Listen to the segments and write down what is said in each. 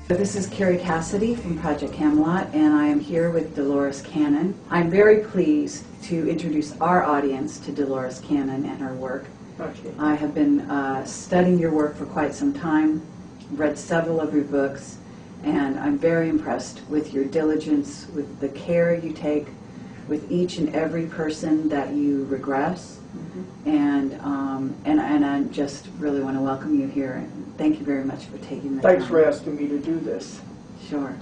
This is Carrie Cassidy from Project Camelot, and I am here with Dolores Cannon. I'm very pleased to introduce our audience to Dolores Cannon and her work. Okay. I have been studying your work for quite some time, read several of your books, and I'm very impressed with your diligence, with the care you take with each and every person that you regress. And I just really want to welcome you here, and thank you very much for taking the time. Thanks for asking me to do this. Sure.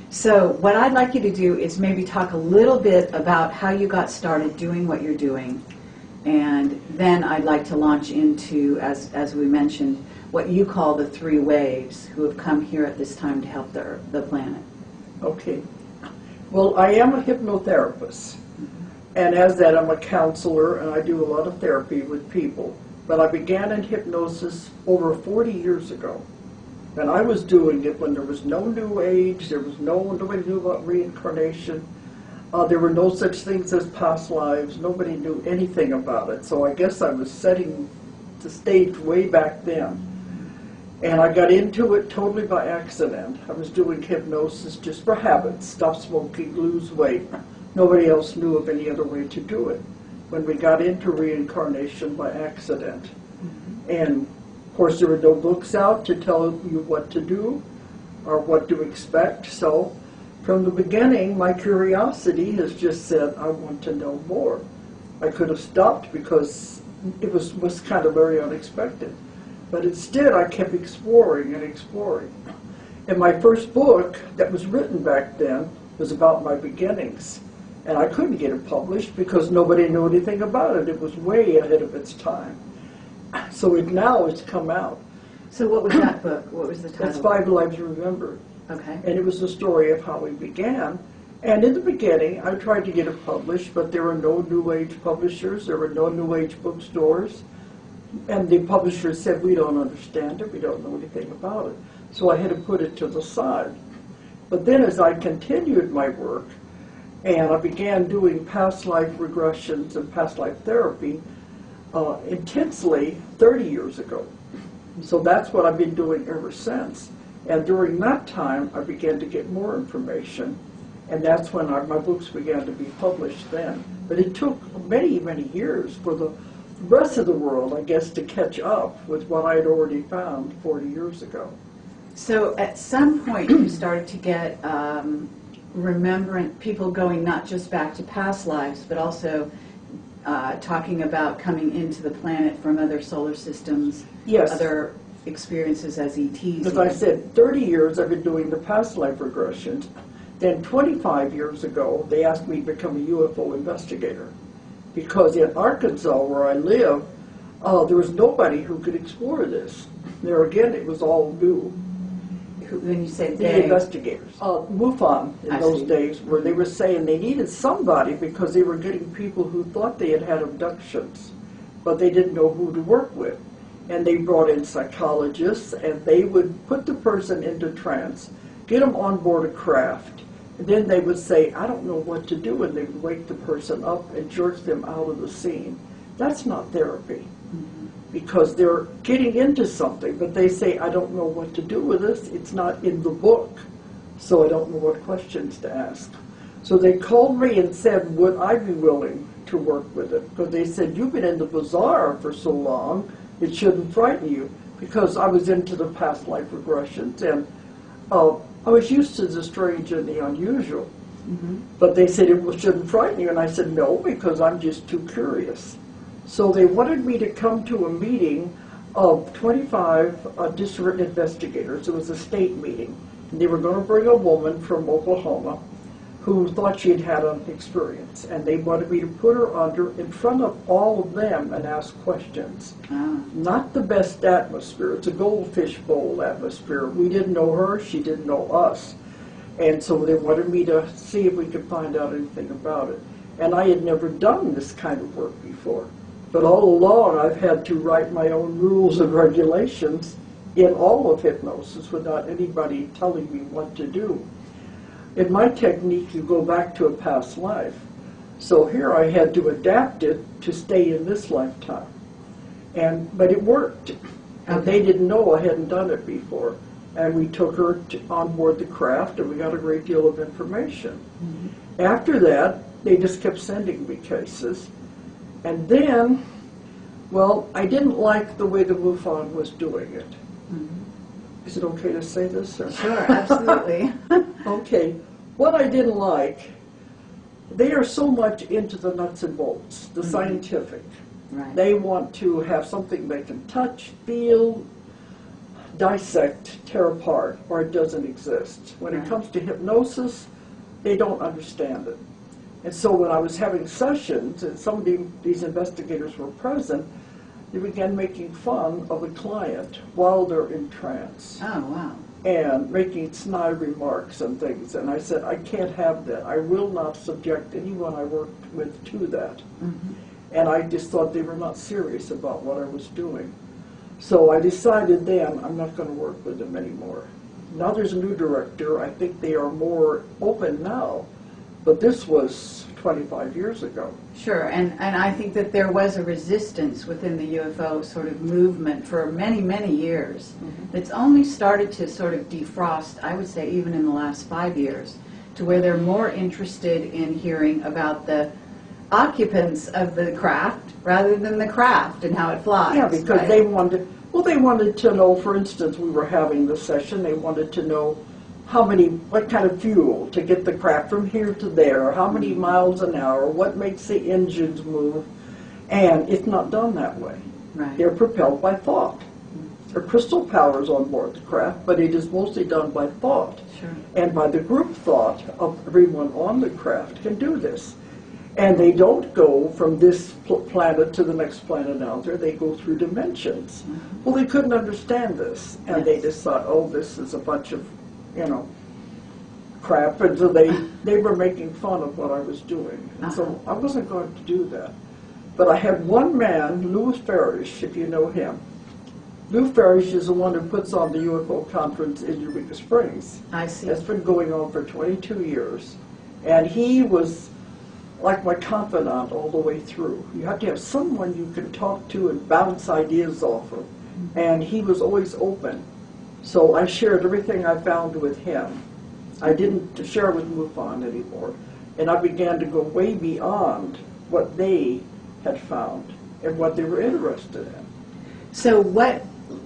So what I'd like you to do is maybe talk a little bit about how you got started doing what you're doing, and then I'd like to launch into, as we mentioned, what you call the three waves who have come here at this time to help the planet. Okay. Well, I am a hypnotherapist. And as that, I'm a counselor, and I do a lot of therapy with people. But I began in hypnosis over 40 years ago. And I was doing it when there was no New Age, nobody knew about reincarnation, there were no such things as past lives, nobody knew anything about it. So I guess I was setting the stage way back then. And I got into it totally by accident. I was doing hypnosis just for habit, stop smoking, lose weight. Nobody else knew of any other way to do it. When we got into reincarnation by accident. And of course there were no books out to tell you what to do or what to expect. So from the beginning, my curiosity has just said, I want to know more. I could have stopped because it was kind of very unexpected. But instead I kept exploring and exploring. And my first book that was written back then was about my beginnings. And I couldn't get it published because nobody knew anything about it. It was way ahead of its time. So now it's come out. So what was that book? What was the title? It's 5 Lives Remembered. Okay. And it was the story of how we began. And in the beginning, I tried to get it published, but there were no New Age publishers. There were no New Age bookstores. And the publishers said, we don't understand it. We don't know anything about it. So I had to put it to the side. But then as I continued my work, and I began doing past life regressions and past life therapy intensely 30 years ago. So that's what I've been doing ever since. And during that time, I began to get more information. And that's when my books began to be published then. But it took many, many years for the rest of the world, I guess, to catch up with what I had already found 40 years ago. So at some point you started to get remembrant people going not just back to past lives, but also talking about coming into the planet from other solar systems, Yes. other experiences as ETs. As I said, 30 years I've been doing the past life regressions. Then 25 years ago, they asked me to become a UFO investigator. Because in Arkansas, where I live, there was nobody who could explore this. There again, it was all new. When you say The they, investigators. MUFON in those days, where they were saying they needed somebody because they were getting people who thought they had had abductions, but they didn't know who to work with. And they brought in psychologists, and they would put the person into trance, get them on board a craft, and then they would say, I don't know what to do, and they would wake the person up and jerk them out of the scene. That's not therapy. Because they're getting into something, but they say, I don't know what to do with this. It's not in the book, so I don't know what questions to ask. So they called me and said, would I be willing to work with it? Because they said, you've been in the bazaar for so long, it shouldn't frighten you. Because I was into the past life regressions, and I was used to the strange and the unusual. But they said, it shouldn't frighten you. And I said, no, because I'm just too curious. So they wanted me to come to a meeting of 25 different investigators. It was a state meeting. And they were going to bring a woman from Oklahoma who thought she had had an experience. And they wanted me to put her under in front of all of them and ask questions. Not the best atmosphere. It's a goldfish bowl atmosphere. We didn't know her. She didn't know us. And so they wanted me to see if we could find out anything about it. And I had never done this kind of work before. But all along, I've had to write my own rules and regulations in all of hypnosis without anybody telling me what to do. In my technique, you go back to a past life. So here I had to adapt it to stay in this lifetime. But it worked. And they didn't know I hadn't done it before. And we took her on board the craft, and we got a great deal of information. After that, they just kept sending me cases. And then, well, I didn't like the way the MUFON was doing it. Is it okay to say this? Or? Sure, absolutely. Okay. What I didn't like, they are so much into the nuts and bolts, the scientific. Right. They want to have something they can touch, feel, dissect, tear apart, or it doesn't exist. When it comes to hypnosis, they don't understand it. And so when I was having sessions, and some of these investigators were present, they began making fun of the client while they're in trance. Oh, wow. And making snide remarks and things. And I said, I can't have that. I will not subject anyone I work with to that. And I just thought they were not serious about what I was doing. So I decided then I'm not going to work with them anymore. Now there's a new director. I think they are more open now. But this was 25 years ago. Sure, and I think that there was a resistance within the UFO sort of movement for many, many years. It's only started to sort of defrost, I would say, even in the last 5 years, to where they're more interested in hearing about the occupants of the craft rather than the craft and how it flies. Yeah, because right? they wanted to know, for instance, we were having the session, they wanted to know what kind of fuel to get the craft from here to there, how many miles an hour, what makes the engines move, and it's not done that way. Right. They're propelled by thought. There are crystal powers on board the craft, but it is mostly done by thought. Sure. And by the group thought of everyone on the craft can do this. And they don't go from this planet to the next planet out there, they go through dimensions. Well, they couldn't understand this, and they just thought, oh, this is a bunch of crap, and so they were making fun of what I was doing. And so I wasn't going to do that. But I had one man, Lou Farish, if you know him. Lou Farish is the one who puts on the UFO conference in Eureka Springs. I see. It's been going on for 22 years. And he was like my confidant all the way through. You have to have someone you can talk to and bounce ideas off of. And he was always open. So I shared everything I found with him. I didn't share with MUFON anymore. And I began to go way beyond what they had found and what they were interested in. So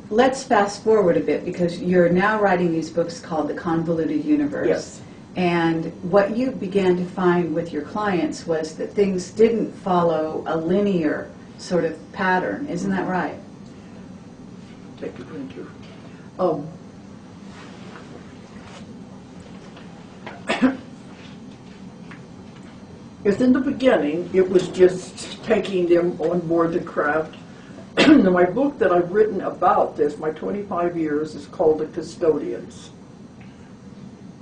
let's fast forward a bit, because you're now writing these books called The Convoluted Universe. Yes. And what you began to find with your clients was that things didn't follow a linear sort of pattern. Isn't that right? Take a drink here. Because in the beginning, it was just taking them on board the craft. My book that I've written about this, my 25 years, is called The Custodians.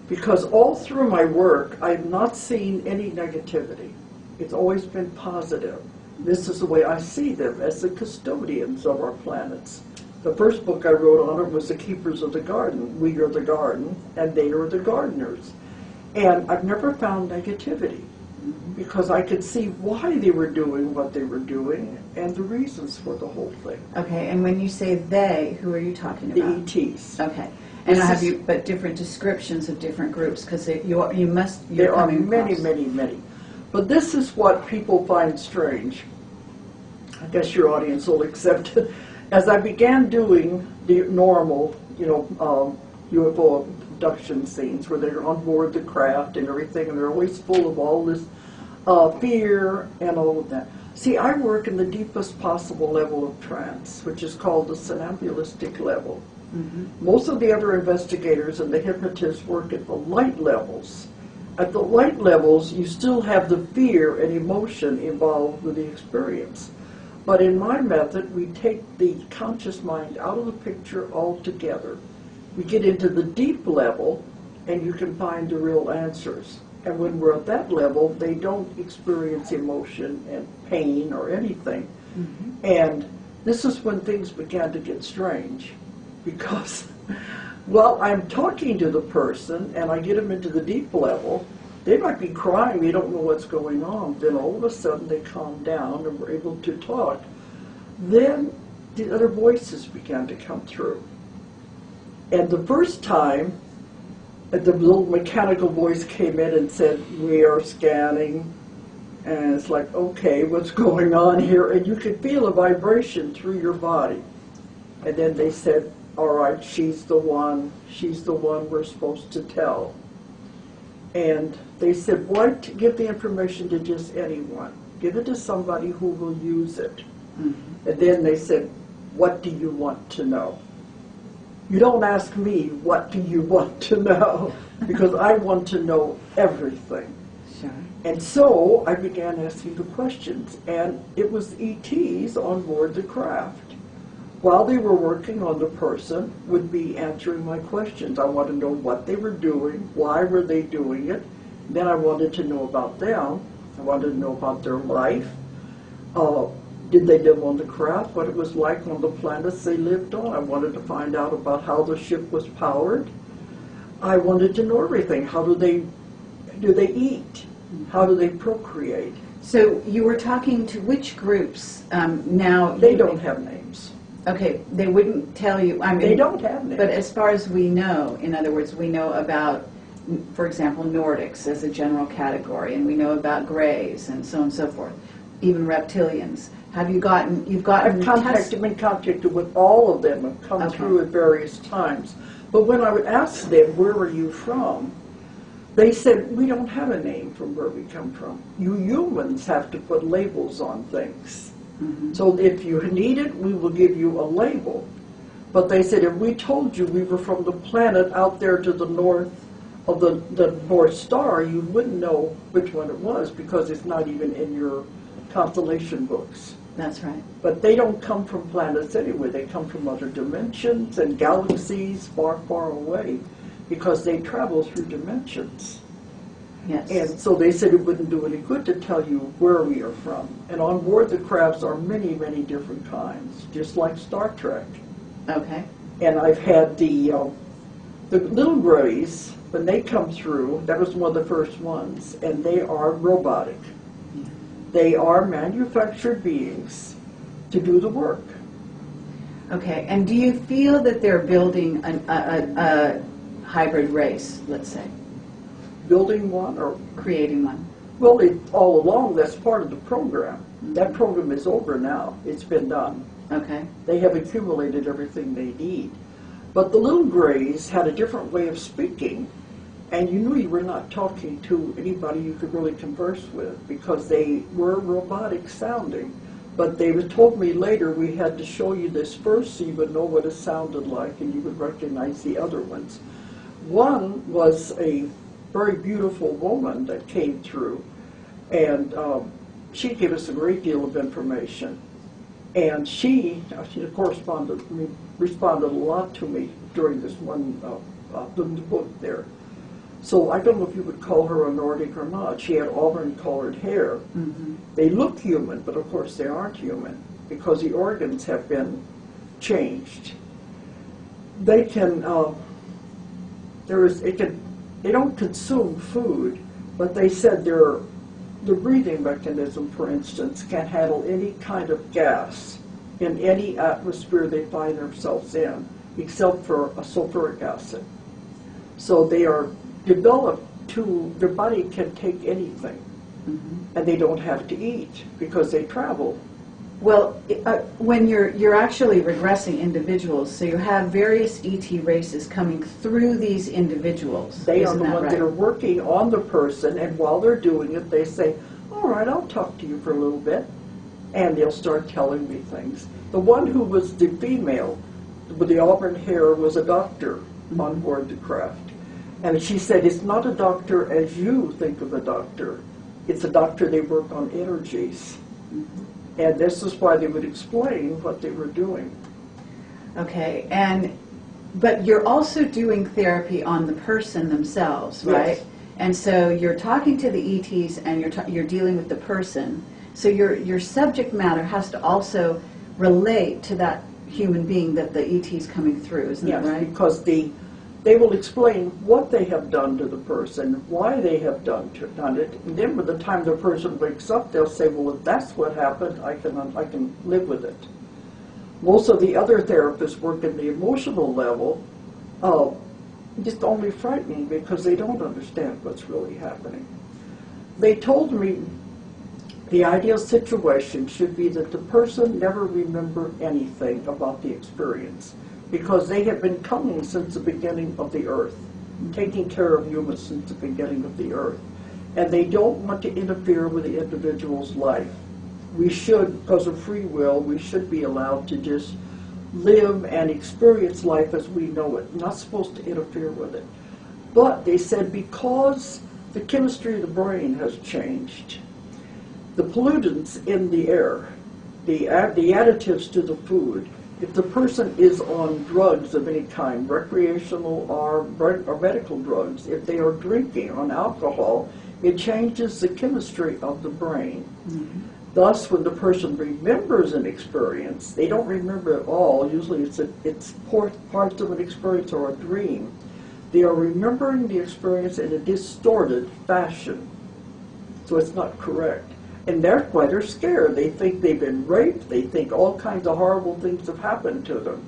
Because all through my work, I've not seen any negativity. It's always been positive. This is the way I see them, as the custodians of our planets. The first book I wrote on it was The Keepers of the Garden. We are the garden, and they are the gardeners. And I've never found negativity, because I could see why they were doing what they were doing and the reasons for the whole thing. Okay, and when you say they, who are you talking about? The ETs. Okay. And but different descriptions of different groups, because there are many, many, many. But this is what people find strange. I guess your audience will accept it. As I began doing the normal, UFO abduction scenes where they're on board the craft and everything, and they're always full of all this fear and all of that. See, I work in the deepest possible level of trance, which is called the somnambulistic level. Most of the other investigators and the hypnotists work at the light levels. At the light levels, you still have the fear and emotion involved with the experience. But in my method, we take the conscious mind out of the picture altogether. We get into the deep level, and you can find the real answers. And when we're at that level, they don't experience emotion and pain or anything. And this is when things began to get strange. Because, well, I'm talking to the person, and I get them into the deep level. They might be crying, they don't know what's going on. Then all of a sudden they calm down and we're able to talk. Then the other voices began to come through. And the first time, the little mechanical voice came in and said, "We are scanning." And it's like, okay, what's going on here? And you could feel a vibration through your body. And then they said, all right, she's the one we're supposed to tell. And they said, why give the information to just anyone? Give it to somebody who will use it. Mm-hmm. And then they said, what do you want to know? You don't ask me, what do you want to know? Because I want to know everything. Sure. And so I began asking the questions, and it was ETs on board the craft. While they were working on the person, would be answering my questions. I wanted to know what they were doing, why were they doing it. Then I wanted to know about them. I wanted to know about their life. Did they live on the craft, what it was like on the planets they lived on. I wanted to find out about how the ship was powered. I wanted to know everything. How do they eat? How do they procreate? So you were talking to which groups now? They don't have names. Okay, they wouldn't tell you. I mean, they don't have names. But as far as we know, in other words, we know about, for example, Nordics as a general category, and we know about Greys and so on and so forth, even reptilians. Have you gotten? You've gotten. I've been contacted with all of them. I've come through at various times. But when I would ask them, where are you from? They said, we don't have a name from where we come from. You humans have to put labels on things. Mm-hmm. So if you need it, we will give you a label. But they said, if we told you we were from the planet out there to the north of the North Star, you wouldn't know which one it was because it's not even in your constellation books. That's right. But they don't come from planets anyway. They come from other dimensions and galaxies far, far away because they travel through dimensions. Yes. And so they said it wouldn't do any good to tell you where we are from. And on board the crafts are many, many different kinds, just like Star Trek. Okay. And I've had the little Greys, when they come through, that was one of the first ones, and they are robotic. They are manufactured beings to do the work. Okay, and do you feel that they're building a hybrid race, let's say? Building one or creating one? Well, all along, that's part of the program. Mm-hmm. That program is over now. It's been done. Okay. They have accumulated everything they need. But the little Greys had a different way of speaking, and you knew you were not talking to anybody you could really converse with because they were robotic sounding. But they told me later we had to show you this first so you would know what it sounded like and you would recognize the other ones. One was a very beautiful woman that came through, and she gave us a great deal of information. And she responded a lot to me during this one the book there. So I don't know if you would call her a Nordic or not. She had auburn-colored hair. Mm-hmm. They look human, but of course they aren't human because the organs have been changed. They can, they don't consume food, but they said the breathing mechanism, for instance, can handle any kind of gas in any atmosphere they find themselves in, except for a sulfuric acid. So they are developed their body can take anything, mm-hmm. and they don't have to eat because they travel. Well, when you're actually regressing individuals, so you have various ET races coming through these individuals. They are the ones right? that are working on the person, and while they're doing it, they say, all right, I'll talk to you for a little bit, and they'll start telling me things. The one who was the female with the auburn hair was a doctor mm-hmm. on board the craft. And she said, it's not a doctor as you think of a doctor. It's a doctor, they work on energies. Mm-hmm. And this is why they would explain what they were doing. Okay, but you're also doing therapy on the person themselves, right? Yes. And so you're talking to the ETs and you're dealing with the person. So your subject matter has to also relate to that human being that the ET's coming through, isn't that right? Yes, because they will explain what they have done to the person, why they have done it, and then by the time the person wakes up, they'll say, well, if that's what happened, I can live with it. Most of the other therapists work at the emotional level, just only frightening because they don't understand what's really happening. They told me the ideal situation should be that the person never remember anything about the experience because they have been coming since the beginning of the earth, taking care of humans since the beginning of the earth. And they don't want to interfere with the individual's life. We should, because of free will, we should be allowed to just live and experience life as we know it. Not supposed to interfere with it. But they said because the chemistry of the brain has changed, the pollutants in the air, the additives to the food, if the person is on drugs of any kind, recreational or medical drugs, if they are drinking on alcohol, it changes the chemistry of the brain. Mm-hmm. Thus, when the person remembers an experience, they don't remember it all. Usually it's parts of an experience or a dream. They are remembering the experience in a distorted fashion. So it's not correct. And that's why they're scared. They think they've been raped. They think all kinds of horrible things have happened to them.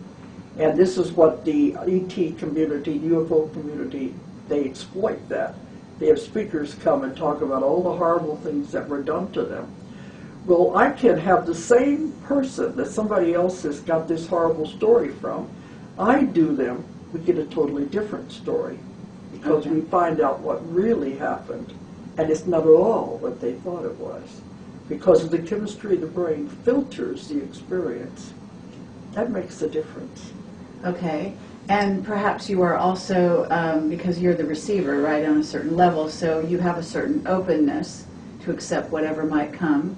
And this is what the ET community, UFO community, they exploit that. They have speakers come and talk about all the horrible things that were done to them. Well, I can have the same person that somebody else has got this horrible story from. I do them, we get a totally different story because we find out what really happened. And it's not at all what they thought it was. Because of the chemistry of the brain filters the experience. That makes a difference. Okay. And perhaps you are also, because you're the receiver, right, on a certain level, so you have a certain openness to accept whatever might come,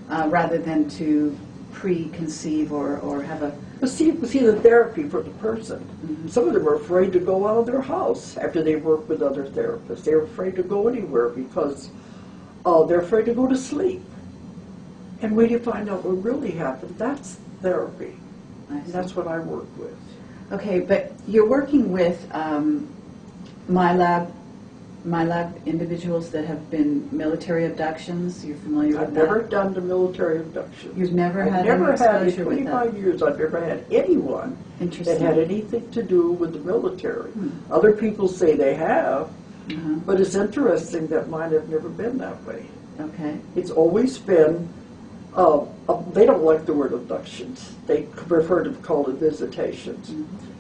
rather than to preconceive or have a... But see the therapy for the person. Some of them are afraid to go out of their house after they work with other therapists. They're afraid to go anywhere because they're afraid to go to sleep. And when you find out what really happened, that's therapy. And that's what I work with. Okay, but you're working with my lab individuals that have been military abductions. You're familiar with that? I've never done the military abduction. You've never had any exposure with that? In 25 years, I've never had anyone that had anything to do with the military. Other people say they have, but it's interesting that mine have never been that way. Okay. It's always been, they don't like the word abductions. They prefer to call it visitations.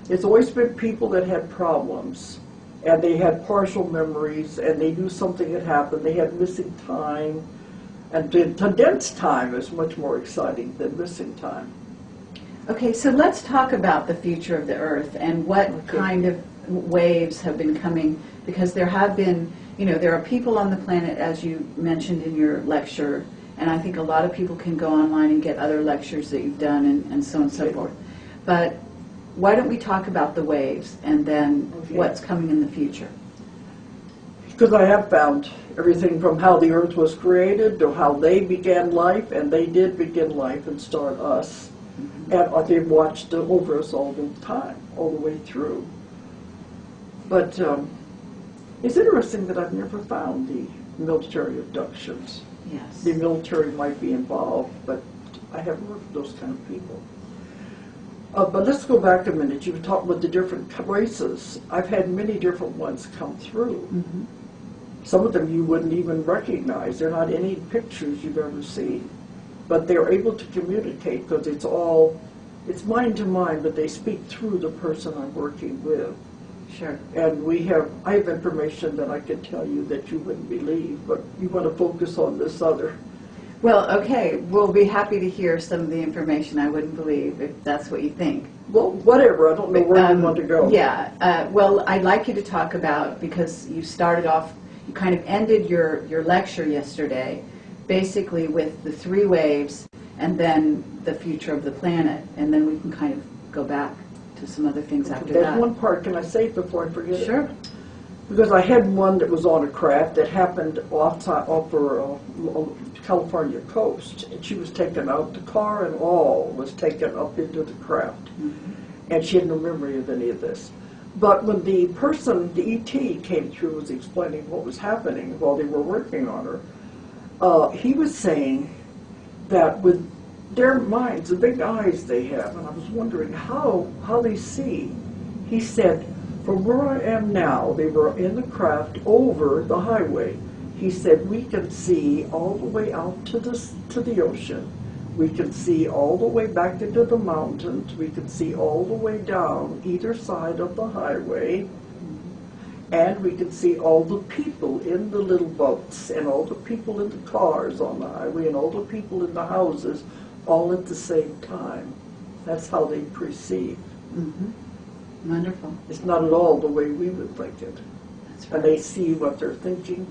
It's always been people that had problems, and they had partial memories, and they knew something had happened. They had missing time, and condensed time is much more exciting than missing time. Okay, so let's talk about the future of the Earth and what kind of waves have been coming, because there have been, there are people on the planet, as you mentioned in your lecture, and I think a lot of people can go online and get other lectures that you've done and so on and so forth. But why don't we talk about the waves and then what's coming in the future? Because I have found everything from how the Earth was created to how they began life, and they did begin life and start us. And they've watched over us all the time, all the way through. But it's interesting that I've never found the military abductions. Yes. The military might be involved, but I haven't worked with those kind of people. But let's go back a minute. You were talking about the different races. I've had many different ones come through. Some of them you wouldn't even recognize. They're not any pictures you've ever seen. But they're able to communicate because it's mind to mind, but they speak through the person I'm working with. Sure. And I have information that I can tell you that you wouldn't believe, but you want to focus on this other. Well, okay, we'll be happy to hear some of the information I wouldn't believe, if that's what you think. Well, whatever, I don't know where you want to go. Yeah, well, I'd like you to talk about, because you started off, you kind of ended your lecture yesterday, basically with the 3 waves, and then the future of the planet, and then we can kind of go back to some other things after that. There's one part, can I say it before I forget it? Sure. Because I had one that was on a craft that happened off the California coast, and she was taken out, the car and all was taken up into the craft. And she had no memory of any of this. But when the person, the ET came through, was explaining what was happening while they were working on her, he was saying that with their minds, the big eyes they have, and I was wondering how they see. He said, from where I am now, they were in the craft over the highway. He said, we can see all the way out to the ocean. We can see all the way back into the mountains. We can see all the way down either side of the highway. And we can see all the people in the little boats and all the people in the cars on the highway and all the people in the houses all at the same time. That's how they perceive. Mm-hmm. Wonderful. It's not at all the way we would think it. That's right. And they see what they're thinking.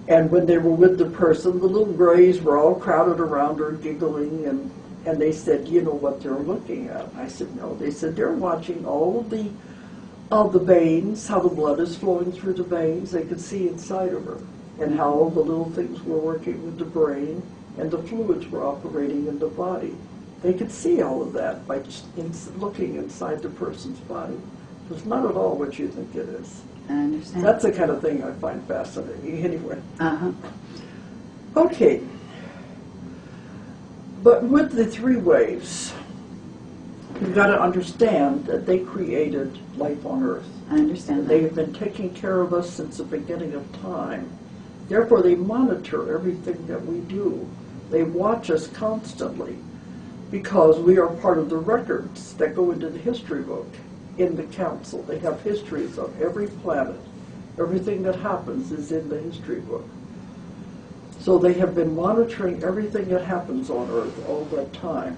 And when they were with the person, the little grays were all crowded around her giggling, and they said, you know what they're looking at? I said, no. They said, they're watching all of the veins, how the blood is flowing through the veins. They could see inside of her, and how all the little things were working with the brain, and the fluids were operating in the body. They could see all of that by just looking inside the person's body. It's not at all what you think it is. I understand. That's the kind of thing I find fascinating anyway. Uh-huh. Okay. But with the three waves, you've got to understand that they created life on Earth. I understand They that. have been taking care of us since the beginning of time. Therefore, they monitor everything that we do. They watch us constantly because we are part of the records that go into the history book. In the council, they have histories of every planet. Everything that happens is in the history book. So they have been monitoring everything that happens on Earth all that time.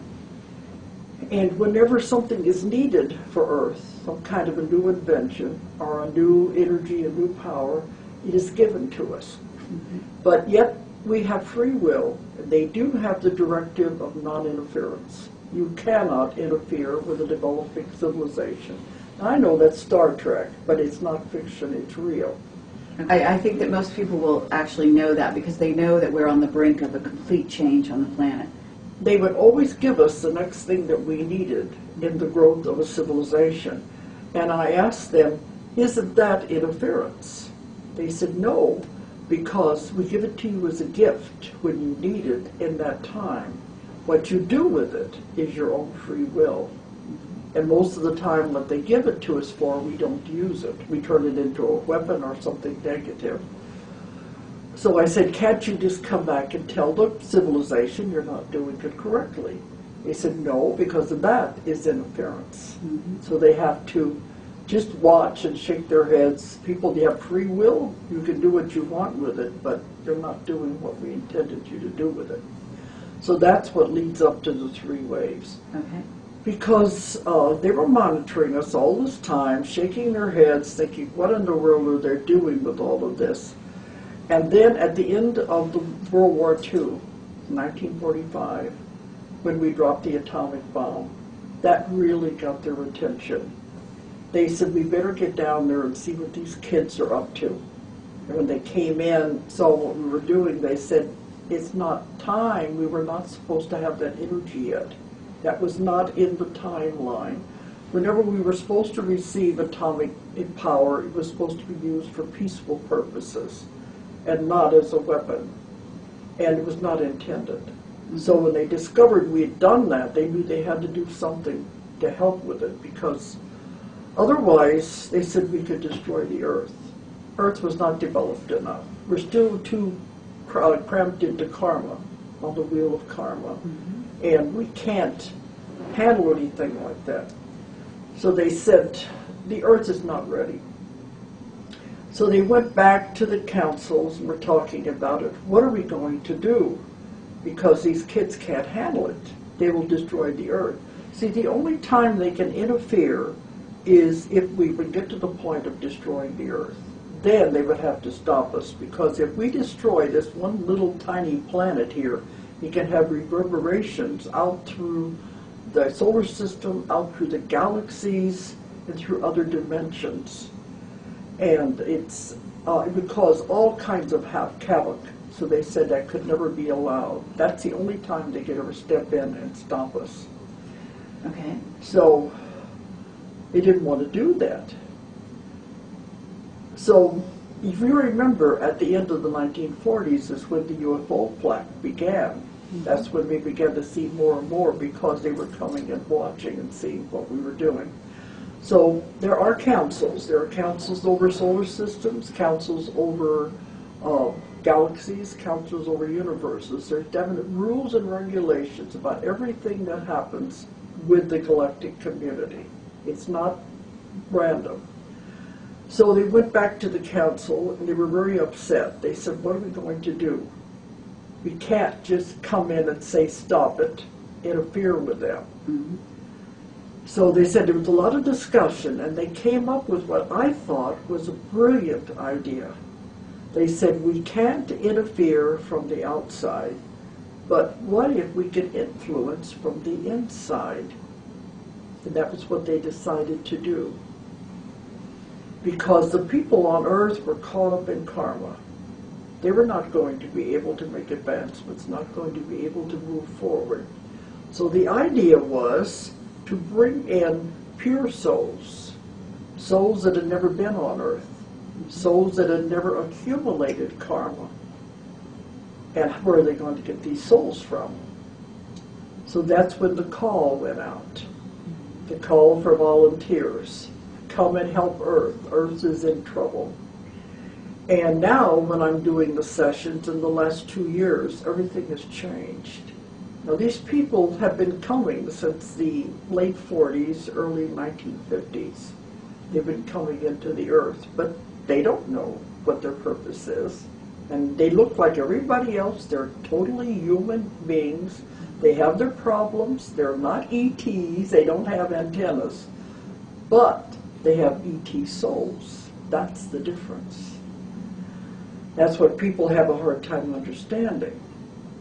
And whenever something is needed for Earth, some kind of a new invention or a new energy, a new power, it is given to us. Mm-hmm. But yet we have free will, and they do have the directive of non-interference. You cannot interfere with a developing civilization. I know that's Star Trek, but it's not fiction, it's real. I think that most people will actually know that because they know that we're on the brink of a complete change on the planet. They would always give us the next thing that we needed in the growth of a civilization. And I asked them, isn't that interference? They said, no, because we give it to you as a gift when you need it in that time. What you do with it is your own free will. And most of the time what they give it to us for, we don't use it. We turn it into a weapon or something negative. So I said, can't you just come back and tell the civilization you're not doing it correctly? They said, no, because that is interference. Mm-hmm. So they have to just watch and shake their heads. People, you have free will. You can do what you want with it, but you're not doing what we intended you to do with it. So that's what leads up to the three waves. Okay. Because they were monitoring us all this time, shaking their heads, thinking, what in the world are they doing with all of this? And then at the end of the World War II, 1945, when we dropped the atomic bomb, that really got their attention. They said, we better get down there and see what these kids are up to. And when they came in, saw what we were doing, they said, it's not time. We were not supposed to have that energy yet. That was not in the timeline. Whenever we were supposed to receive atomic power, it was supposed to be used for peaceful purposes and not as a weapon. And it was not intended. Mm-hmm. So when they discovered we had done that, they knew they had to do something to help with it, because otherwise, they said we could destroy the Earth. Earth was not developed enough. We're still too cramped into karma, on the wheel of karma. Mm-hmm. And we can't handle anything like that. So they said, the Earth is not ready. So they went back to the councils and were talking about it. What are we going to do? Because these kids can't handle it. They will destroy the Earth. See, the only time they can interfere is if we would get to the point of destroying the Earth. Then they would have to stop us, because if we destroy this one little tiny planet here, it can have reverberations out through the solar system, out through the galaxies, and through other dimensions. And it would cause all kinds of havoc. So they said that could never be allowed. That's the only time they could ever step in and stop us. Okay. So they didn't want to do that. So if you remember, at the end of the 1940s is when the UFO plaque began. Mm-hmm. That's when we began to see more and more, because they were coming and watching and seeing what we were doing. So there are councils. There are councils over solar systems, councils over galaxies, councils over universes. There's definite rules and regulations about everything that happens with the galactic community. It's not random. So they went back to the council and they were very upset. They said, what are we going to do? We can't just come in and say, stop it, interfere with them. Mm-hmm. So they said there was a lot of discussion, and they came up with what I thought was a brilliant idea. They said, we can't interfere from the outside, but what if we could influence from the inside? And that was what they decided to do. Because the people on Earth were caught up in karma. They were not going to be able to make advancements, not going to be able to move forward. So the idea was to bring in pure souls, souls that had never been on Earth, souls that had never accumulated karma. And where are they going to get these souls from? So that's when the call went out. The call for volunteers. Come and help Earth. Earth is in trouble. And now when I'm doing the sessions in the last 2 years, everything has changed. Now these people have been coming since the late 40s, early 1950s. They've been coming into the Earth, but they don't know what their purpose is. And they look like everybody else. They're totally human beings. They have their problems. They're not ETs. They don't have antennas. But they have ET souls. That's the difference. That's what people have a hard time understanding.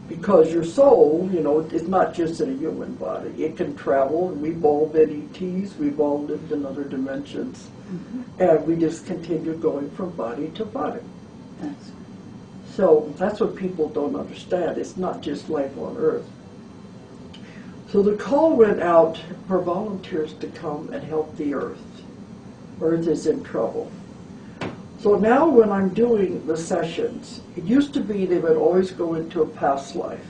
Because your soul, you know, is not just in a human body. It can travel. We evolved in ETs. We've all lived in other dimensions. Mm-hmm. And we just continue going from body to body. That's So that's what people don't understand. It's not just life on Earth. So the call went out for volunteers to come and help the Earth. Earth is in trouble. So now when I'm doing the sessions, it used to be they would always go into a past life,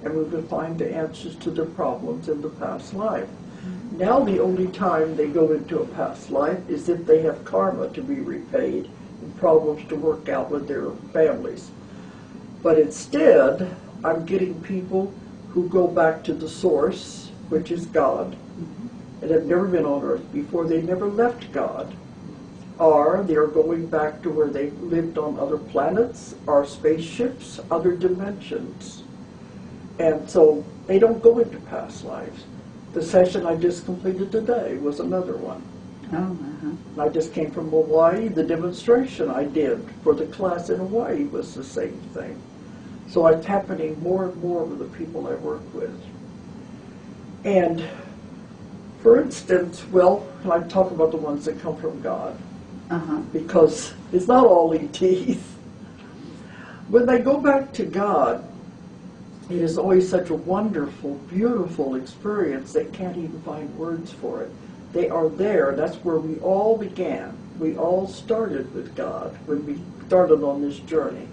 and we would find the answers to their problems in the past life. Mm-hmm. Now the only time they go into a past life is if they have karma to be repaid and problems to work out with their families. But instead, I'm getting people who go back to the source, which is God, mm-hmm. and have never been on Earth before. They never left God. Or they're going back to where they lived on other planets, or spaceships, other dimensions. And so they don't go into past lives. The session I just completed today was another one. uh-huh. I just came from Hawaii. The demonstration I did for the class in Hawaii was the same thing. So it's happening more and more with the people I work with. And for instance, well, I talk about the ones that come from God. Uh-huh. Because it's not all ETs. When they go back to God, it is always such a wonderful, beautiful experience. They can't even find words for it. They are there. That's where we all began. We all started with God when we started on this journey.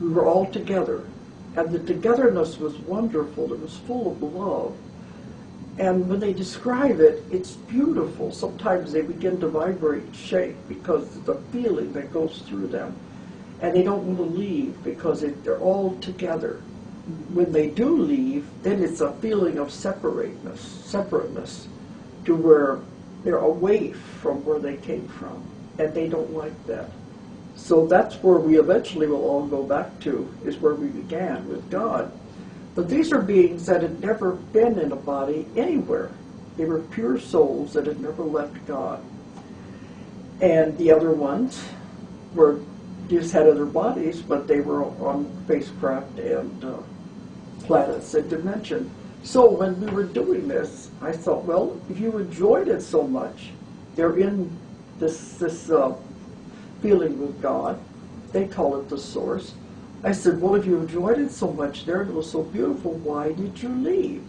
We were all together. And the togetherness was wonderful. It was full of love. And when they describe it, it's beautiful. Sometimes they begin to vibrate and shake because of the feeling that goes through them. And they don't want to leave because they're all together. When they do leave, then it's a feeling of separateness, to where they're away from where they came from. And they don't like that. So that's where we eventually will all go back to, is where we began, with God. But these are beings that had never been in a body anywhere. They were pure souls that had never left God. And the other ones just had other bodies, but they were on spacecraft and planets and dimension. So when we were doing this, I thought, well, if you enjoyed it so much, they're in this feeling with God. They call it the source. I said, well, if you enjoyed it so much there, it was so beautiful, why did you leave?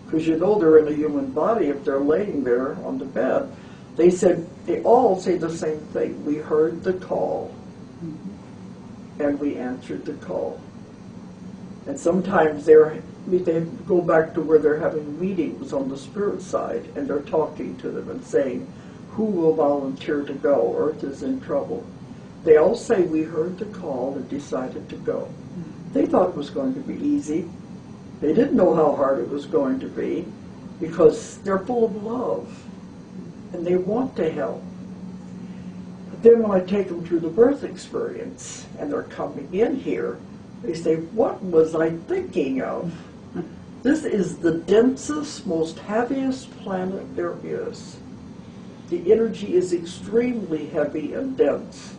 Because you know they're in a human body if they're laying there on the bed. They said, they all say the same thing. We heard the call, and we answered the call. And sometimes they go back to where they're having meetings on the spirit side, and they're talking to them and saying, who will volunteer to go? Earth is in trouble. They all say, we heard the call and decided to go. They thought it was going to be easy. They didn't know how hard it was going to be, because they're full of love and they want to help. But then when I take them through the birth experience and they're coming in here, they say, what was I thinking of? This is the densest, most heaviest planet there is. The energy is extremely heavy and dense.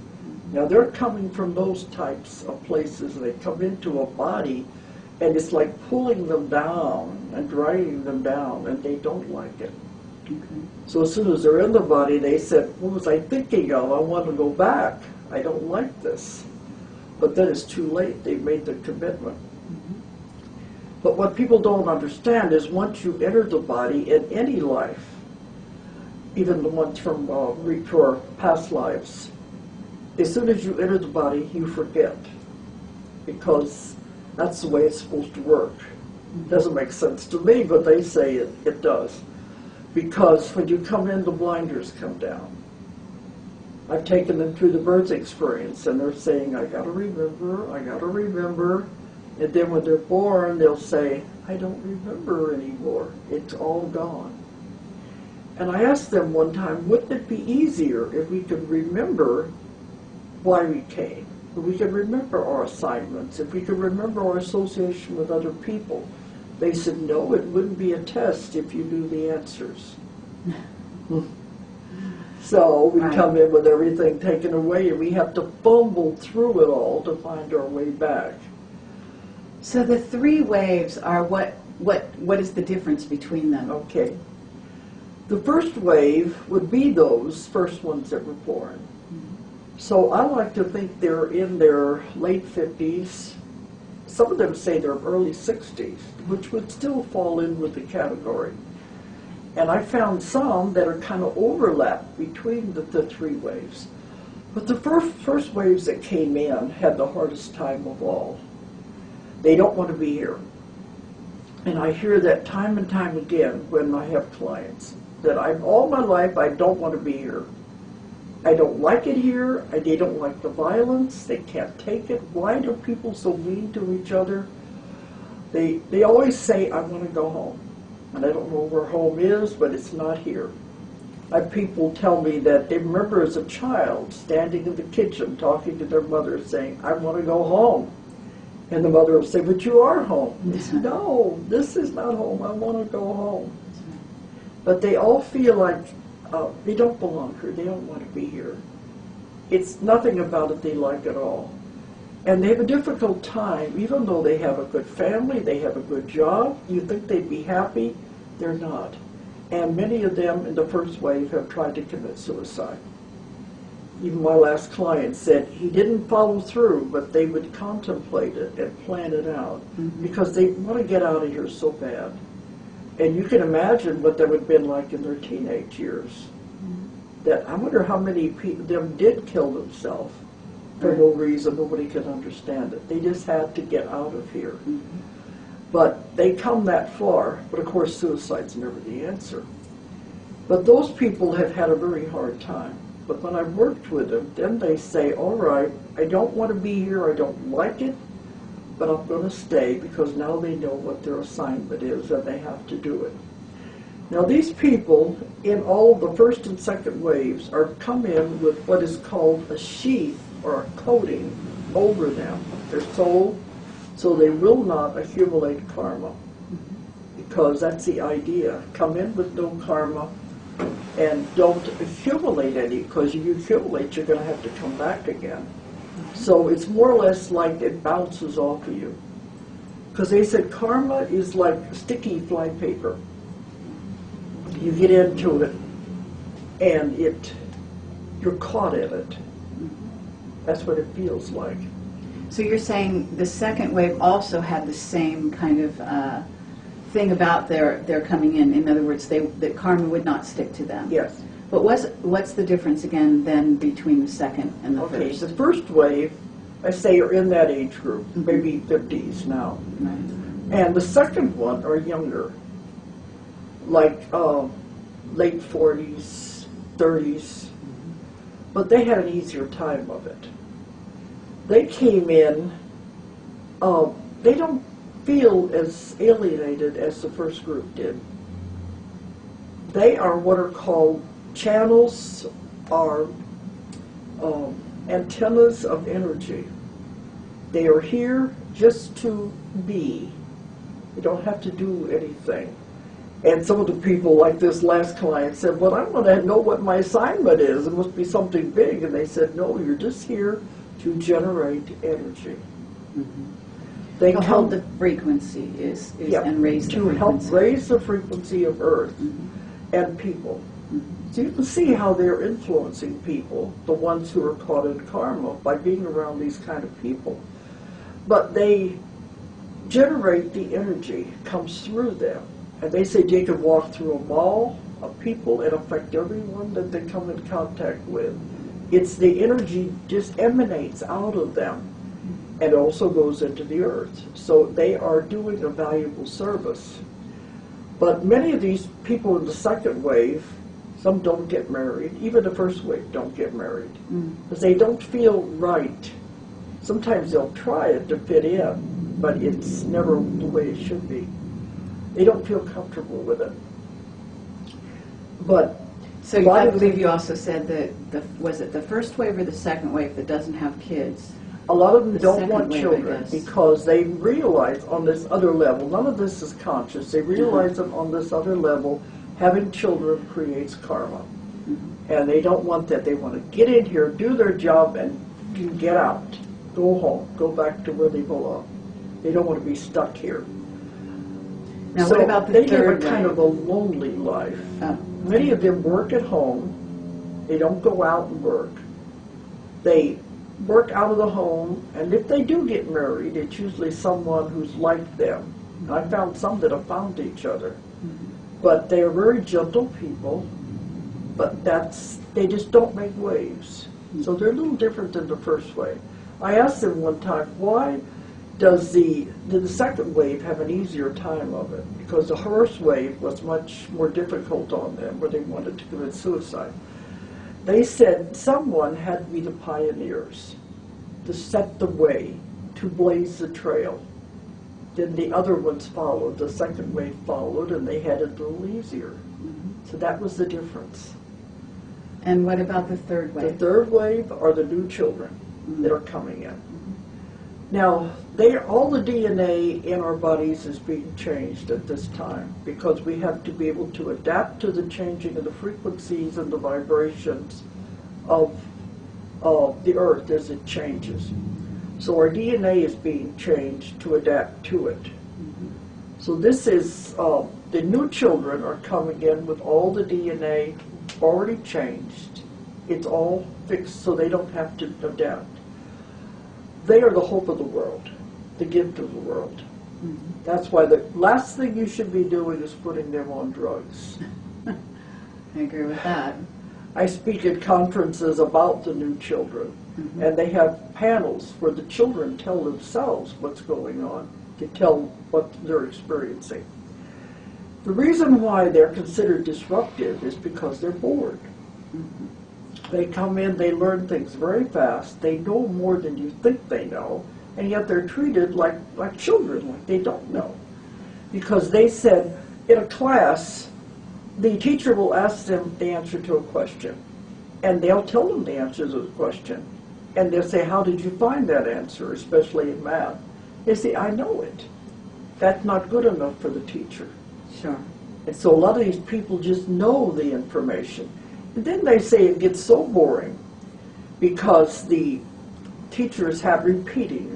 Now they're coming from those types of places. They come into a body and it's like pulling them down and driving them down, and they don't like it. Okay. So as soon as they're in the body, they said, what was I thinking of? I want to go back. I don't like this. But then it's too late. They've made the commitment. But what people don't understand is once you enter the body in any life, even the ones from for past lives, as soon as you enter the body, you forget, because that's the way it's supposed to work. It doesn't make sense to me, but they say it does. Because when you come in, the blinders come down. I've taken them through the birth experience, and they're saying, I gotta remember, I gotta remember. And then when they're born, they'll say, I don't remember anymore. It's all gone. And I asked them one time, wouldn't it be easier if we could remember why we came? If we could remember our assignments, if we could remember our association with other people? They said, no, it wouldn't be a test if you knew the answers. So we come in with everything taken away, and we have to fumble through it all to find our way back. So the three waves are what is the difference between them? Okay. The first wave would be those first ones that were born. So I like to think they're in their late 50s. Some of them say they're early 60s, which would still fall in with the category. And I found some that are kind of overlapped between the three waves. But the first waves that came in had the hardest time of all. They don't want to be here. And I hear that time and time again when I have clients, that all my life I don't want to be here. I don't like it here. They don't like the violence. They can't take it. Why are people so mean to each other? They always say, I want to go home. And I don't know where home is, but it's not here. I have people tell me that they remember as a child standing in the kitchen talking to their mother saying, I want to go home. And the mother will say, but you are home. They say, no, this is not home. I want to go home. But they all feel like they don't belong here. They don't want to be here. It's nothing about it they like at all. And they have a difficult time, even though they have a good family, they have a good job. You think they'd be happy? They're not. And many of them in the first wave have tried to commit suicide. Even my last client said he didn't follow through, but they would contemplate it and plan it out because they want to get out of here so bad. And you can imagine what that would have been like in their teenage years. That I wonder how many of them did kill themselves for no reason. Nobody could understand it. They just had to get out of here. But they come that far. But of course, suicide's never the answer. But those people have had a very hard time. But when I've worked with them, then they say, all right, I don't want to be here. I don't like it. But I'm going to stay because now they know what their assignment is and they have to do it. Now these people in all the first and second waves are come in with what is called a sheath or a coating over them, their soul, so they will not accumulate karma. Because that's the idea. Come in with no karma and don't accumulate any, because if you accumulate, you're going to have to come back again. So it's more or less like it bounces off of you. Because they said karma is like sticky flypaper. You get into it, and you're caught in it. That's what it feels like. So you're saying the second wave also had the same kind of thing about their coming in. In other words, that karma would not stick to them. Yes. But what's the difference again then between the second and the Okay, first? the first wave, I say, are in that age group, maybe 50s now. Right. And the second one are younger, like late 40s, 30s, but they had an easier time of it. They came in, they don't feel as alienated as the first group did. They are what are called channels, are antennas of energy. They are here just to be. They don't have to do anything. And some of the people, like this last client, said, well, I want to know what my assignment is. It must be something big. And they said, no, you're just here to generate energy. Mm-hmm. They to hold the frequency is and raise the frequency. To help raise the frequency of Earth and people. So you can see how they're influencing people, the ones who are caught in karma, by being around these kind of people. But they generate the energy, comes through them. And they say they can walk through a mall of people and affect everyone that they come in contact with. It's the energy just emanates out of them and also goes into the earth. So they are doing a valuable service. But many of these people in the second wave, some don't get married. Even the first wave don't get married because they don't feel right. Sometimes they'll try it to fit in, but it's never the way it should be. They don't feel comfortable with it. But so I believe you also said that was it the first wave or the second wave that doesn't have kids? A lot of them don't want children because they realize on this other level, none of this is conscious, they realize that on this other level, having children creates karma. And they don't want that. They want to get in here, do their job, and get out. Go home. Go back to where they belong. They don't want to be stuck here. Now, so what about the they third live a kind of a lonely life. Many of them work at home. They don't go out and work. They work out of the home, and if they do get married, it's usually someone who's like them. I found some that have found each other. But they are very gentle people, but they just don't make waves. So they're a little different than the first wave. I asked them one time, why did the second wave have an easier time of it? Because the first wave was much more difficult on them, where they wanted to commit suicide. They said someone had to be the pioneers to set the way, to blaze the trail. Then the other ones followed, the second wave followed, and they had it a little easier. So that was the difference. And what about the third wave? The third wave are the new children that are coming in. Now, all the DNA in our bodies is being changed at this time because we have to be able to adapt to the changing of the frequencies and the vibrations of the earth as it changes. So our DNA is being changed to adapt to it. So this is, the new children are coming in with all the DNA already changed. It's all fixed so they don't have to adapt. They are the hope of the world, the gift of the world. That's why the last thing you should be doing is putting them on drugs. I agree with that. I speak at conferences about the new children, and they have panels where the children tell themselves what's going on, to tell what they're experiencing. The reason why they're considered disruptive is because they're bored. They come in, they learn things very fast, they know more than you think they know, and yet they're treated like children, like they don't know. Because they said, in a class, the teacher will ask them the answer to a question, and they'll tell them the answer to the question. And they'll say, how did you find that answer, especially in math? They say, I know it. That's not good enough for the teacher. Sure. And so a lot of these people just know the information. And then they say it gets so boring because the teachers have repeating.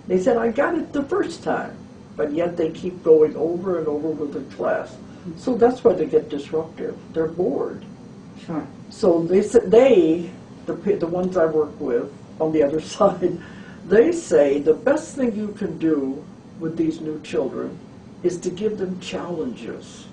They said, I got it the first time, but yet they keep going over and over with the class. So that's why they get disruptive. They're bored. Sure. So they said, the ones I work with on the other side, they say the best thing you can do with these new children is to give them challenges.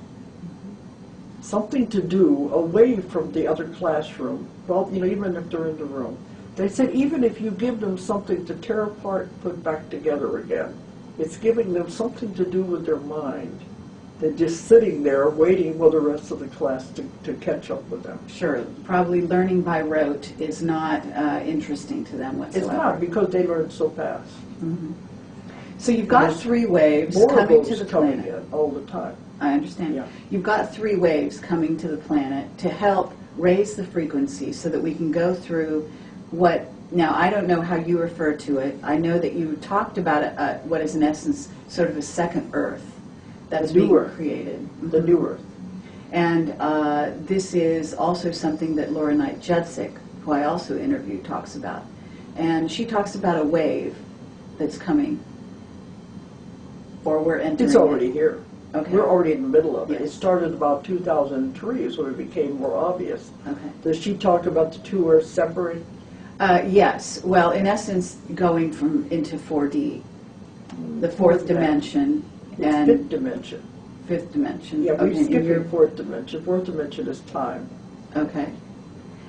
Something to do away from the other classroom, well, even if they're in the room. They said even if you give them something to tear apart and put back together again, it's giving them something to do with their mind They're just sitting there waiting for the rest of the class to catch up with them. Sure, probably learning by rote is not interesting to them whatsoever. It's not, because they learn so fast. Mm-hmm. So you've got There's 3 waves More coming of to those the coming planet. in all the time. I understand. Yeah. You've got 3 waves coming to the planet to help raise the frequency so that we can go through what, now I don't know how you refer to it. I know that you talked about what is in essence sort of a second Earth that is The new being Earth. created. The Mhm. new Earth. And this is also something that Laura Knight Judzik, who I also interviewed, talks about. And she talks about a wave that's coming, or we're entering It's already it. here. Okay. We're already in the middle of it. Yes. It started about 2003 is when it became more obvious. Okay. Does she talk about the 2 Earths separating? Yes. Well, in essence, going from into 4D, the fourth dimension, It's and 5th dimension. 5th dimension. Yeah, we're Okay, and skipping you're- 4th dimension. 4th dimension is time. Okay.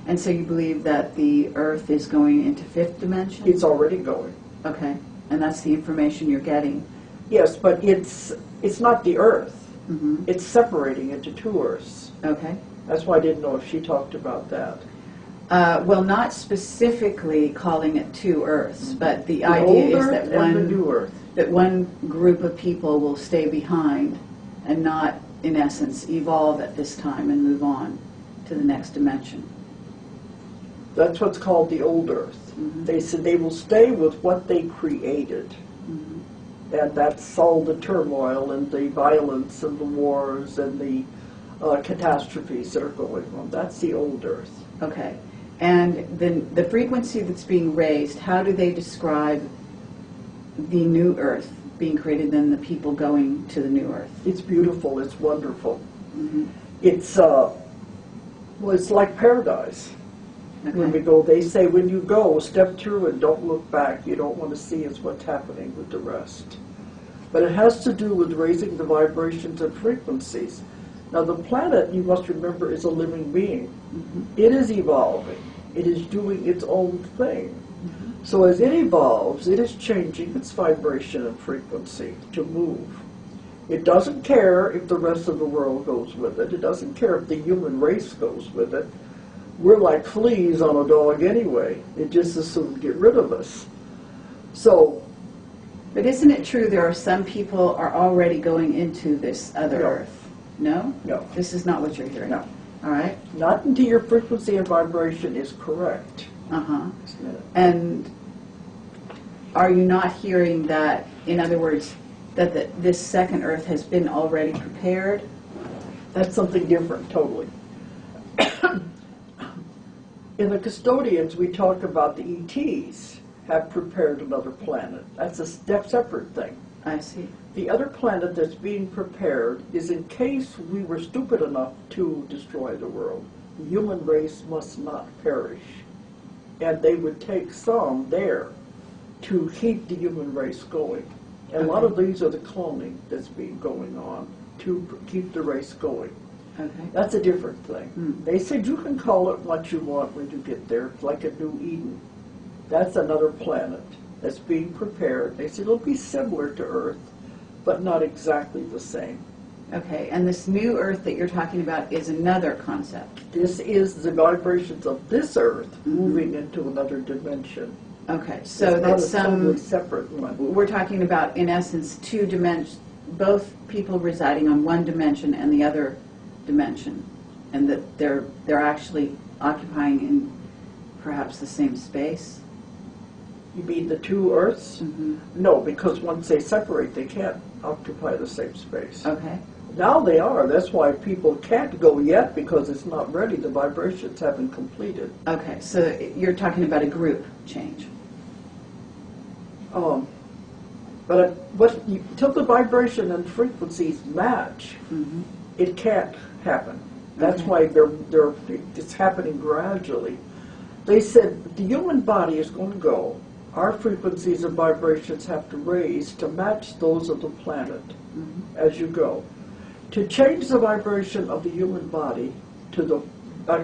And so you believe that the Earth is going into 5th dimension? It's already going. Okay. And that's the information you're getting. Yes, but it's not the Earth. Mm-hmm. It's separating into 2 Earths. Okay. That's why I didn't know if she talked about that. Well, not specifically calling it 2 Earths, but the The idea old is Earth that and the new Earth. one group of people will stay behind and not, in essence, evolve at this time and move on to the next dimension. That's what's called the old Earth. Mhm. They said they will stay with what they created. Mhm. And that's all the turmoil and the violence and the wars and the catastrophes that are going on. That's the old Earth. Okay. And then the frequency that's being raised, how do they describe the new Earth being created, then the people going to the new Earth? It's beautiful. It's wonderful. Mhm. It's it's like paradise. When we Okay. go, they say when you go, step through and don't look back. You don't want to see is what's happening with the rest. But it has to do with raising the vibrations and frequencies. Now the planet, you must remember, is a living being. Mhm. It is evolving. It is doing its own thing. Mhm. So as it evolves, it is changing its vibration and frequency to move. It doesn't care if the rest of the world goes with it. It doesn't care if the human race goes with it. We're like fleas on a dog anyway. It just as soon get rid of us. So, But isn't it true there are some people are already going into this other No. Earth? No? no, This is not what you're hearing? No. All right. not until your frequency and vibration is correct. Uh-huh. Isn't it? And are you not hearing that, in other words, that this second Earth has been already prepared? That's something different, totally. In the custodians, we talk about the ETs have prepared another planet. That's a separate thing. I see. The other planet that's being prepared is in case we were stupid enough to destroy the world. The human race must not perish. And they would take some there to keep the human race going. And a lot of these are the cloning that's been going on to keep the race going. Okay. That's a different thing. Hmm. They said you can call it what you want when you get there. It's like a new Eden. That's another planet that's being prepared. They said it'll be similar to Earth, but not exactly the same. Okay. And this new Earth that you're talking about is another concept. This is the vibrations of this Earth moving into another dimension. Okay. So it's not that's a totally separate one. we're talking about, in essence, 2 dimensions, both people residing on one dimension and the other dimension, and that they're actually occupying in perhaps the same space. You mean the 2 Earths? Mm-hmm. No, because once they separate, they can't occupy the same space. Okay. Now they are. That's why people can't go yet, because it's not ready. The vibrations haven't completed. Okay. So you're talking about a group change. But until the vibration and frequencies match, Mm-hmm. it can't happen. That's Okay. why it's happening gradually. They said the human body is going to go. Our frequencies and vibrations have to raise to match those of the planet Mm-hmm. as you go. To change the vibration of the human body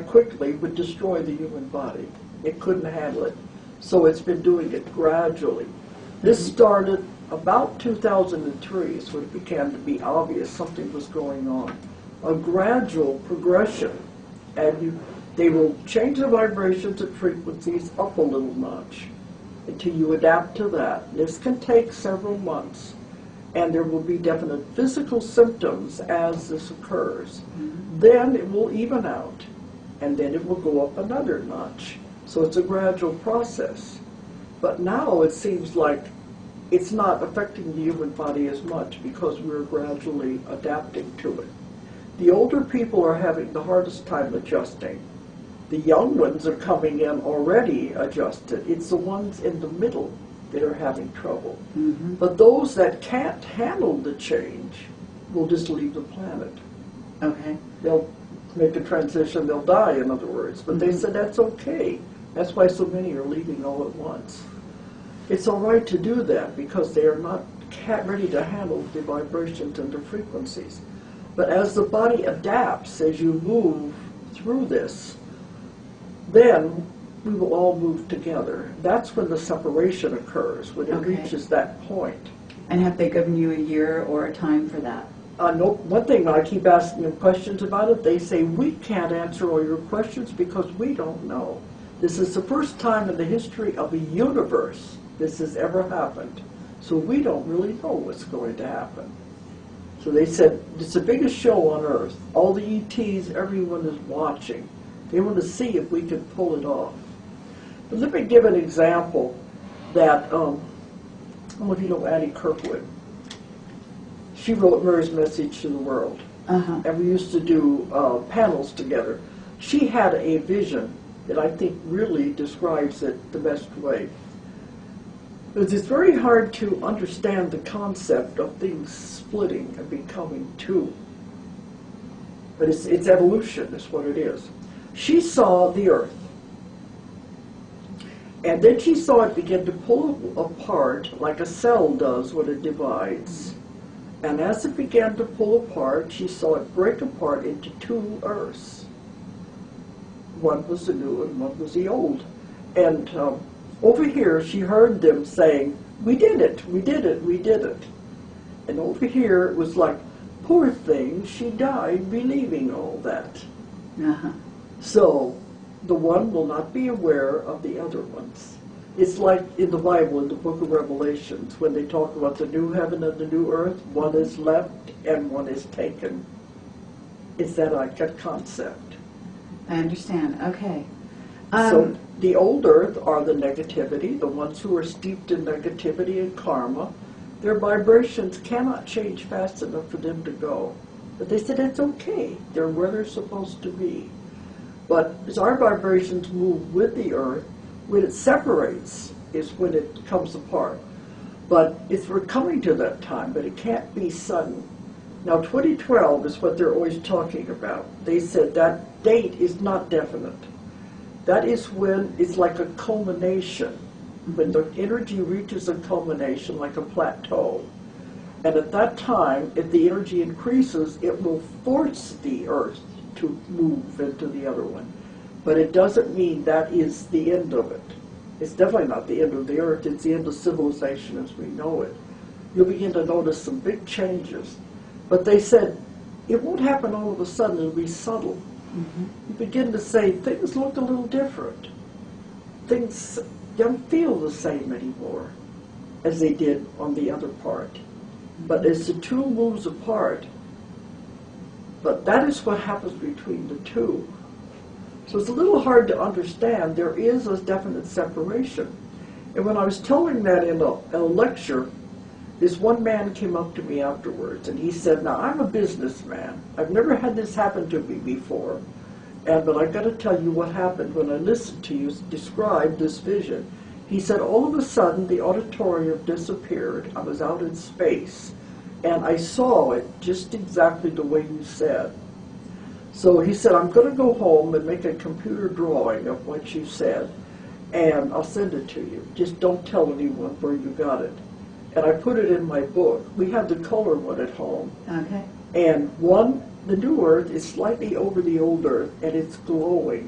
quickly would destroy the human body. It couldn't handle it. So it's been doing it gradually. This started about 2003 is when it began to be obvious something was going on. A gradual progression, and they will change the vibrations and frequencies up a little notch until you adapt to that. This can take several months, and there will be definite physical symptoms as this occurs. Then it will even out, and then it will go up another notch. So it's a gradual process. But now it seems like it's not affecting the human body as much because we're gradually adapting to it. The older people are having the hardest time adjusting. The young ones are coming in already adjusted. It's the ones in the middle that are having trouble. But those that can't handle the change will just leave the planet. Okay. They'll make a transition, they'll die, in other words. But they said that's okay. That's why so many are leaving all at once. It's all right to do that because they are not ready to handle the vibrations and the frequencies. But as the body adapts, as you move through this, then we will all move together. That's when the separation occurs, when it reaches that point. And have they given you a year or a time for that? No, one thing, I keep asking them questions about it, they say, we can't answer all your questions because we don't know. This is the first time in the history of the universe this has ever happened. So we don't really know what's going to happen. So they said, it's the biggest show on Earth. All the ETs, everyone is watching. They want to see if we can pull it off. But let me give an example that, I don't know if you know Annie Kirkwood. She wrote Mary's Message to the World. And we used to do panels together. She had a vision that I think really describes it the best way. Because it's very hard to understand the concept of things splitting and becoming two. But it's evolution is what it is. She saw the Earth. And then she saw it begin to pull apart like a cell does when it divides. And as it began to pull apart, she saw it break apart into two Earths. One was the new and one was the old. And over here, she heard them saying, we did it, we did it, we did it. And over here, it was like, poor thing, she died believing all that. So, the one will not be aware of the other ones. It's like in the Bible, in the book of Revelations, when they talk about the new heaven and the new earth, one is left and one is taken. It's that concept. I understand. Okay. So the old earth are the negativity, the ones who are steeped in negativity and karma. Their vibrations cannot change fast enough for them to go. But they said it's okay. They're where they're supposed to be. But as our vibrations move with the earth, when it separates is when it comes apart. But we're coming to that time, but it can't be sudden. Now 2012 is what they're always talking about. They said that date is not definite. That is when it's like a culmination, when the energy reaches a culmination like a plateau. And at that time, if the energy increases, it will force the earth to move into the other one. But it doesn't mean that is the end of it. It's definitely not the end of the earth, it's the end of civilization as we know it. You'll begin to notice some big changes. But they said, it won't happen all of a sudden, it'll be subtle. You begin to say, things look a little different. Things don't feel the same anymore as they did on the other part. But as the two moves apart, but that is what happens between the two. So it's a little hard to understand. There is a definite separation. And when I was telling that in a lecture, this one man came up to me afterwards and he said, now I'm a businessman. I've never had this happen to me before. But I've got to tell you what happened when I listened to you describe this vision. He said, all of a sudden the auditorium disappeared. I was out in space. And I saw it just exactly the way you said. So he said, I'm going to go home and make a computer drawing of what you said, and I'll send it to you. Just don't tell anyone where you got it. And I put it in my book. We have the color one at home. Okay. And the new earth is slightly over the old earth, and it's glowing,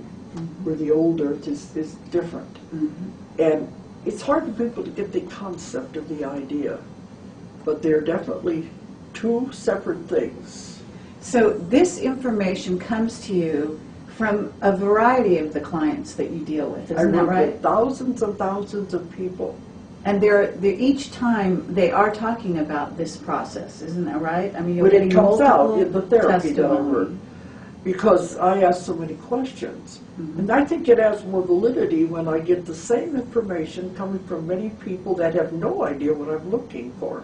where the old earth is different. And it's hard for people to get the concept of the idea. but they're definitely two separate things. So this information comes to you from a variety of the clients that you deal with, isn't that I work right? with thousands and thousands of people. And each time they are talking about this process, isn't that right? I mean, you're When getting it comes out multiple in the therapy that I testimony. work, because I ask so many questions. Mhm. And I think it has more validity when I get the same information coming from many people that have no idea what I'm looking for.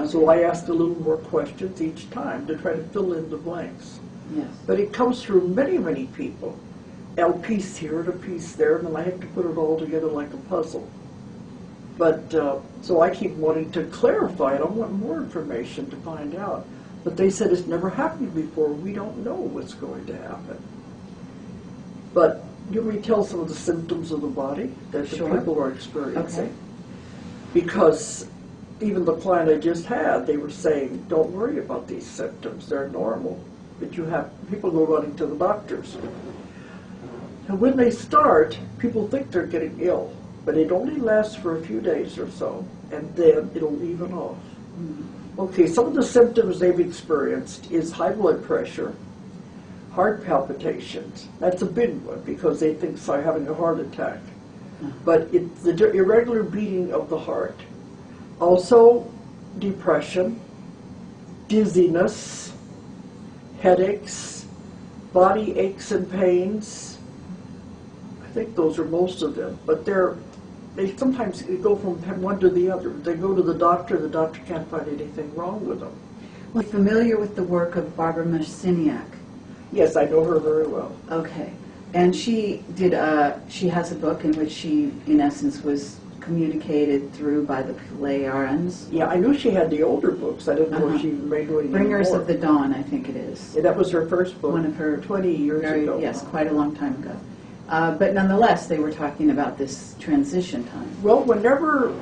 So I ask a little more questions each time to try to fill in the blanks. Yes. But it comes through many, many people. A piece here and a piece there, and then I have to put it all together like a puzzle. But, so I keep wanting to clarify it. I want more information to find out. But they said it's never happened before. We don't know what's going to happen. But you may tell some of the symptoms of the body that the Sure. people are experiencing. Okay. Because even the client I just had, they were saying, don't worry about these symptoms. They're normal. But people go running to the doctors. And when they start, people think they're getting ill. But it only lasts for a few days or so, and then it'll even off. Okay, some of the symptoms they've experienced is high blood pressure, heart palpitations. That's a big one because they think they're having a heart attack. But it's the irregular beating of the heart. Also, depression, dizziness, headaches, body aches and pains. I think those are most of them, but they sometimes go from one to the other. They go to the doctor can't find anything wrong with them. Well, familiar with the work of Barbara Marciniak? Yes, I know her very well. Okay. And she has a book in which she, in essence, was communicated through by the Pleiadians. Yeah, I knew she had the older books. I didn't know if she made any Bringers more. of the Dawn, I think it is. Yeah, that was her first book. One of her 20 years ago. Yes, quite a long time ago. But nonetheless, they were talking about this transition time. Well, whenever,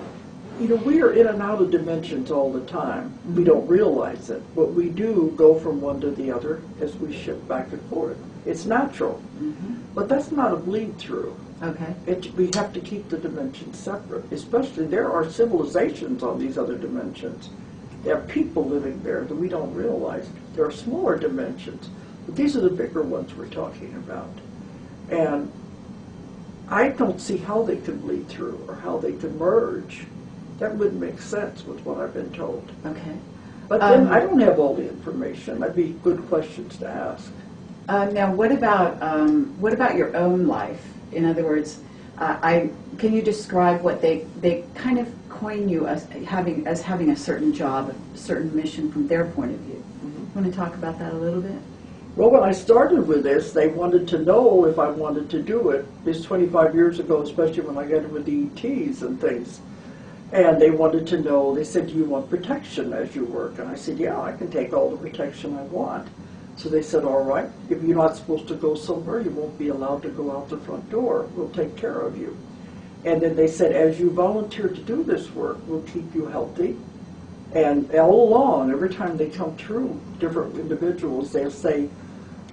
we are in and out of dimensions all the time. We don't realize it, but we do go from one to the other as we shift back and forth. It's natural, but that's not a bleed through. Okay. We have to keep the dimensions separate, especially there are civilizations on these other dimensions. There are people living there that we don't realize. There are smaller dimensions, but these are the bigger ones we're talking about. And I don't see how they could bleed through or how they could merge. That wouldn't make sense with what I've been told. Okay. But then I don't have all the information. That'd be good questions to ask. Now, what about your own life? In other words, can you describe what they kind of coin you as having a certain job, a certain mission from their point of view? Want to talk about that a little bit? Well, when I started with this, they wanted to know if I wanted to do it. This 25 years ago, especially when I got in with the ETs and things. And they wanted to know, they said, do you want protection as you work? And I said, yeah, I can take all the protection I want. So they said, all right, if you're not supposed to go somewhere, you won't be allowed to go out the front door. We'll take care of you. And then they said, as you volunteer to do this work, we'll keep you healthy. And all along, every time they come through, different individuals, they'll say,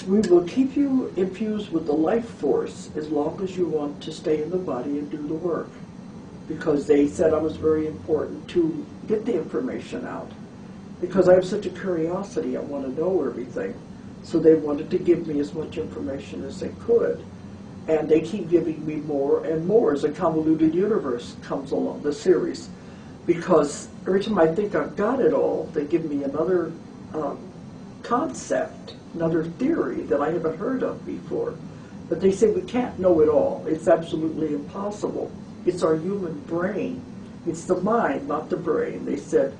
we will keep you infused with the life force as long as you want to stay in the body and do the work. Because they said I was very important to get the information out. Because I have such a curiosity, I want to know everything. So they wanted to give me as much information as they could. And they keep giving me more and more as a convoluted universe comes along, the series. Because every time I think I've got it all, they give me another concept, another theory that I haven't heard of before. But they say we can't know it all. It's absolutely impossible. It's our human brain. It's the mind, not the brain. They said,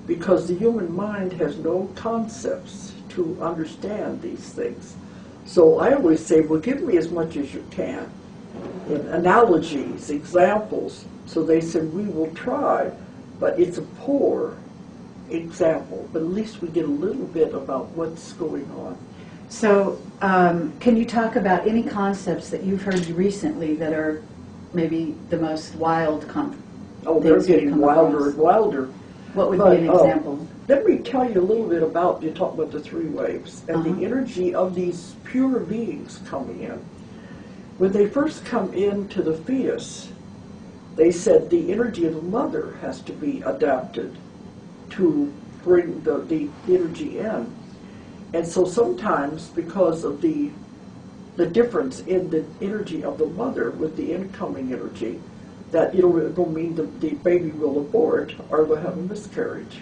because the human mind has no concepts to understand these things. So I always say, well, give me as much as you can. In analogies, examples. So they said, we will try, but it's a poor example. But at least we get a little bit about what's going on. So can you talk about any concepts that you've heard recently that are maybe the most wild concepts? Oh, they're getting wilder and wilder. What would be an example? Let me tell you a little bit about, you talk about the three waves, and the energy of these pure beings coming in. When they first come into the fetus, they said the energy of the mother has to be adapted. to bring the energy in. And so sometimes, because of the difference in the energy of the mother with the incoming energy, that it'll mean the baby will abort or will have a miscarriage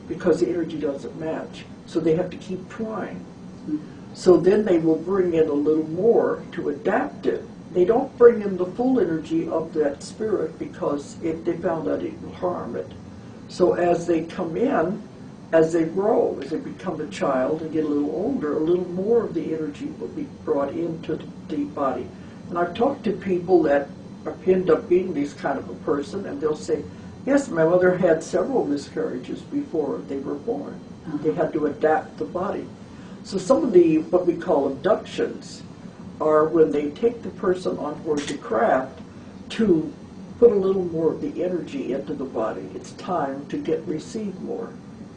because the energy doesn't match. So they have to keep trying. So then they will bring in a little more to adapt it. They don't bring in the full energy of that spirit because if they found that it will harm it. So as they come in, as they grow, as they become a child and get a little older, a little more of the energy will be brought into the body. And I've talked to people that end up being this kind of a person, and they'll say, yes, my mother had several miscarriages before they were born. They had to adapt the body. So some of the, what we call abductions, are when they take the person on board the craft to put a little more of the energy into the body. It's time to receive more.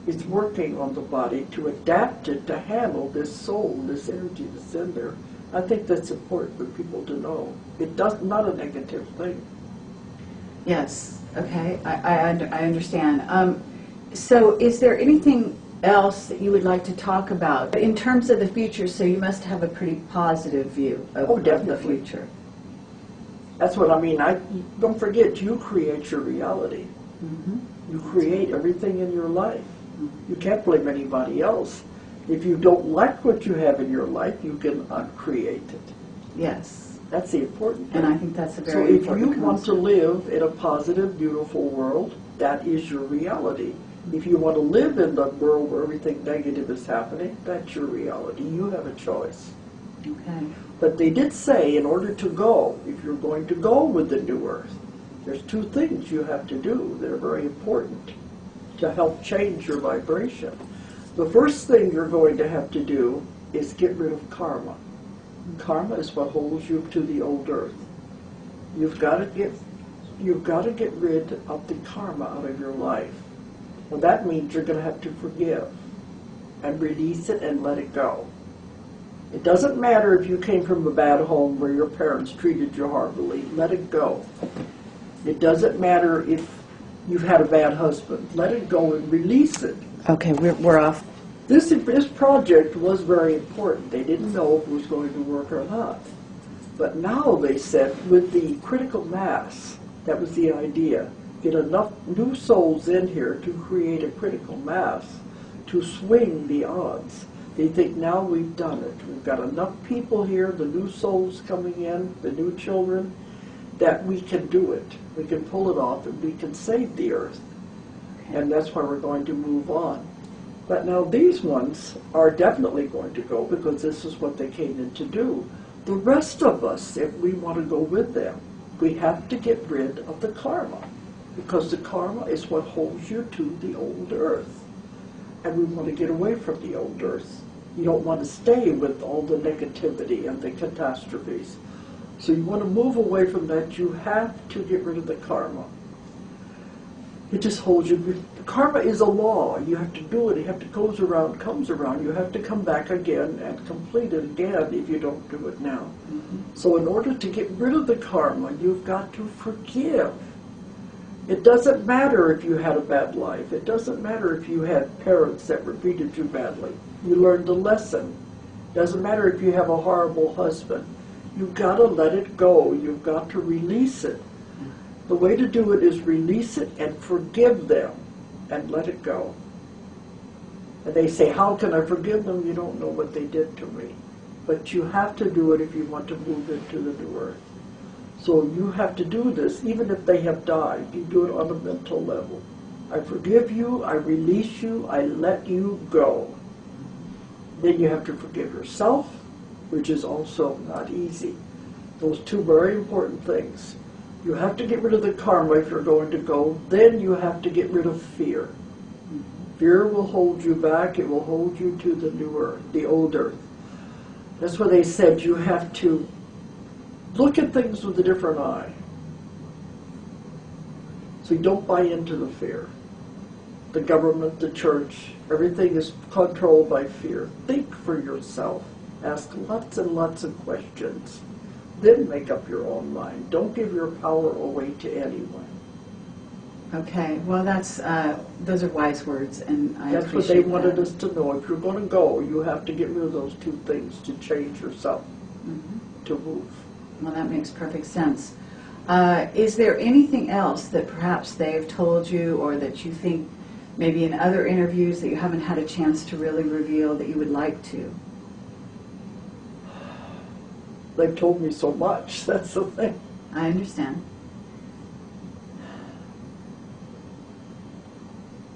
It's working on the body to adapt it to handle this soul, this energy that's in there. I think that's important for people to know. It does not a negative thing. Yes. Okay. I understand. So is there anything else that you would like to talk about in terms of the future? So you must have a pretty positive view of the future. That's what I mean. Don't forget, you create your reality. Mm-hmm. You create everything in your life. You can't blame anybody else. If you don't like what you have in your life, you can uncreate it. Yes. That's the important thing. And I think that's a very important So if you want to concept. live in a positive, beautiful world, that is your reality. If you want to live in the world where everything negative is happening, that's your reality. You have a choice. Okay. But they did say, in order to go, if you're going to go with the new earth, there's two things you have to do that are very important to help change your vibration. The first thing you're going to have to do is get rid of karma. Karma is what holds you to the old earth. You've got to get rid of the karma out of your life. Well, that means you're going to have to forgive and release it and let it go. It doesn't matter if you came from a bad home where your parents treated you horribly. Let it go. It doesn't matter if you've had a bad husband. Let it go and release it. Okay, we're off. This project was very important. They didn't know if it was going to work or not. But now they said, with the critical mass, that was the idea, get enough new souls in here to create a critical mass to swing the odds. They think now we've done it. We've got enough people here, the new souls coming in, the new children, that we can do it. We can pull it off and we can save the earth. And that's why we're going to move on. But now these ones are definitely going to go because this is what they came in to do. The rest of us, if we want to go with them, we have to get rid of the karma, because the karma is what holds you to the old earth. And we want to get away from the old earth. You don't want to stay with all the negativity and the catastrophes. So you want to move away from that. You have to get rid of the karma. It just holds you. Karma is a law. You have to do it. You have to goes around, comes around. You have to come back again and complete it again if you don't do it now. Mm-hmm. So in order to get rid of the karma, you've got to forgive. It doesn't matter if you had a bad life. It doesn't matter if you had parents that treated you badly. You learned the lesson. It doesn't matter if you have a horrible husband. You've got to let it go. You've got to release it. The way to do it is release it and forgive them and let it go. And they say, how can I forgive them? You don't know what they did to me. But you have to do it if you want to move into the new earth. So you have to do this, even if they have died. You do it on a mental level. I forgive you, I release you, I let you go. Then you have to forgive yourself, which is also not easy. Those two very important things. You have to get rid of the karma if you're going to go. Then you have to get rid of fear. Fear will hold you back. It will hold you to the new earth, the old earth. That's why they said you have to look at things with a different eye. So you don't buy into the fear. The government, the church, everything is controlled by fear. Think for yourself. Ask lots and lots of questions. Then make up your own mind. Don't give your power away to anyone. Okay, well, those are wise words, and I That's what they appreciate wanted that. us to know. If you're going to go, you have to get rid of those two things to change yourself, to move. Well, that makes perfect sense. Is there anything else that perhaps they've told you, or that you think maybe in other interviews that you haven't had a chance to really reveal that you would like to? They've told me so much, that's the thing. I understand.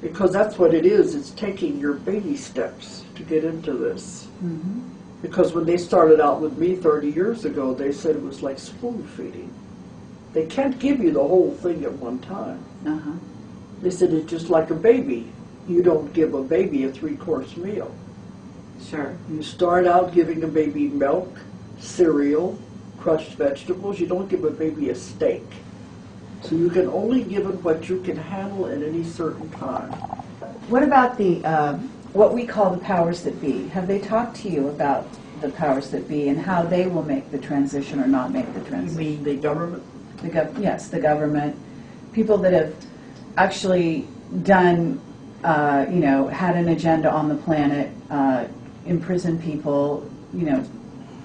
Because that's what it is, it's taking your baby steps to get into this. Mm-hmm. Because when they started out with me 30 years ago, they said it was like spoon feeding. They can't give you the whole thing at one time. Uh-huh. They said it's just like a baby. You don't give a baby a 3-course meal. Sure. You start out giving a baby milk, cereal, crushed vegetables. You don't give a baby a steak. So you can only give it what you can handle at any certain time. What about the what we call the powers that be? Have they talked to you about the powers that be and how they will make the transition or not make the You transition? mean the government? Yes, the government, people that have actually done, had an agenda on the planet, imprisoned people,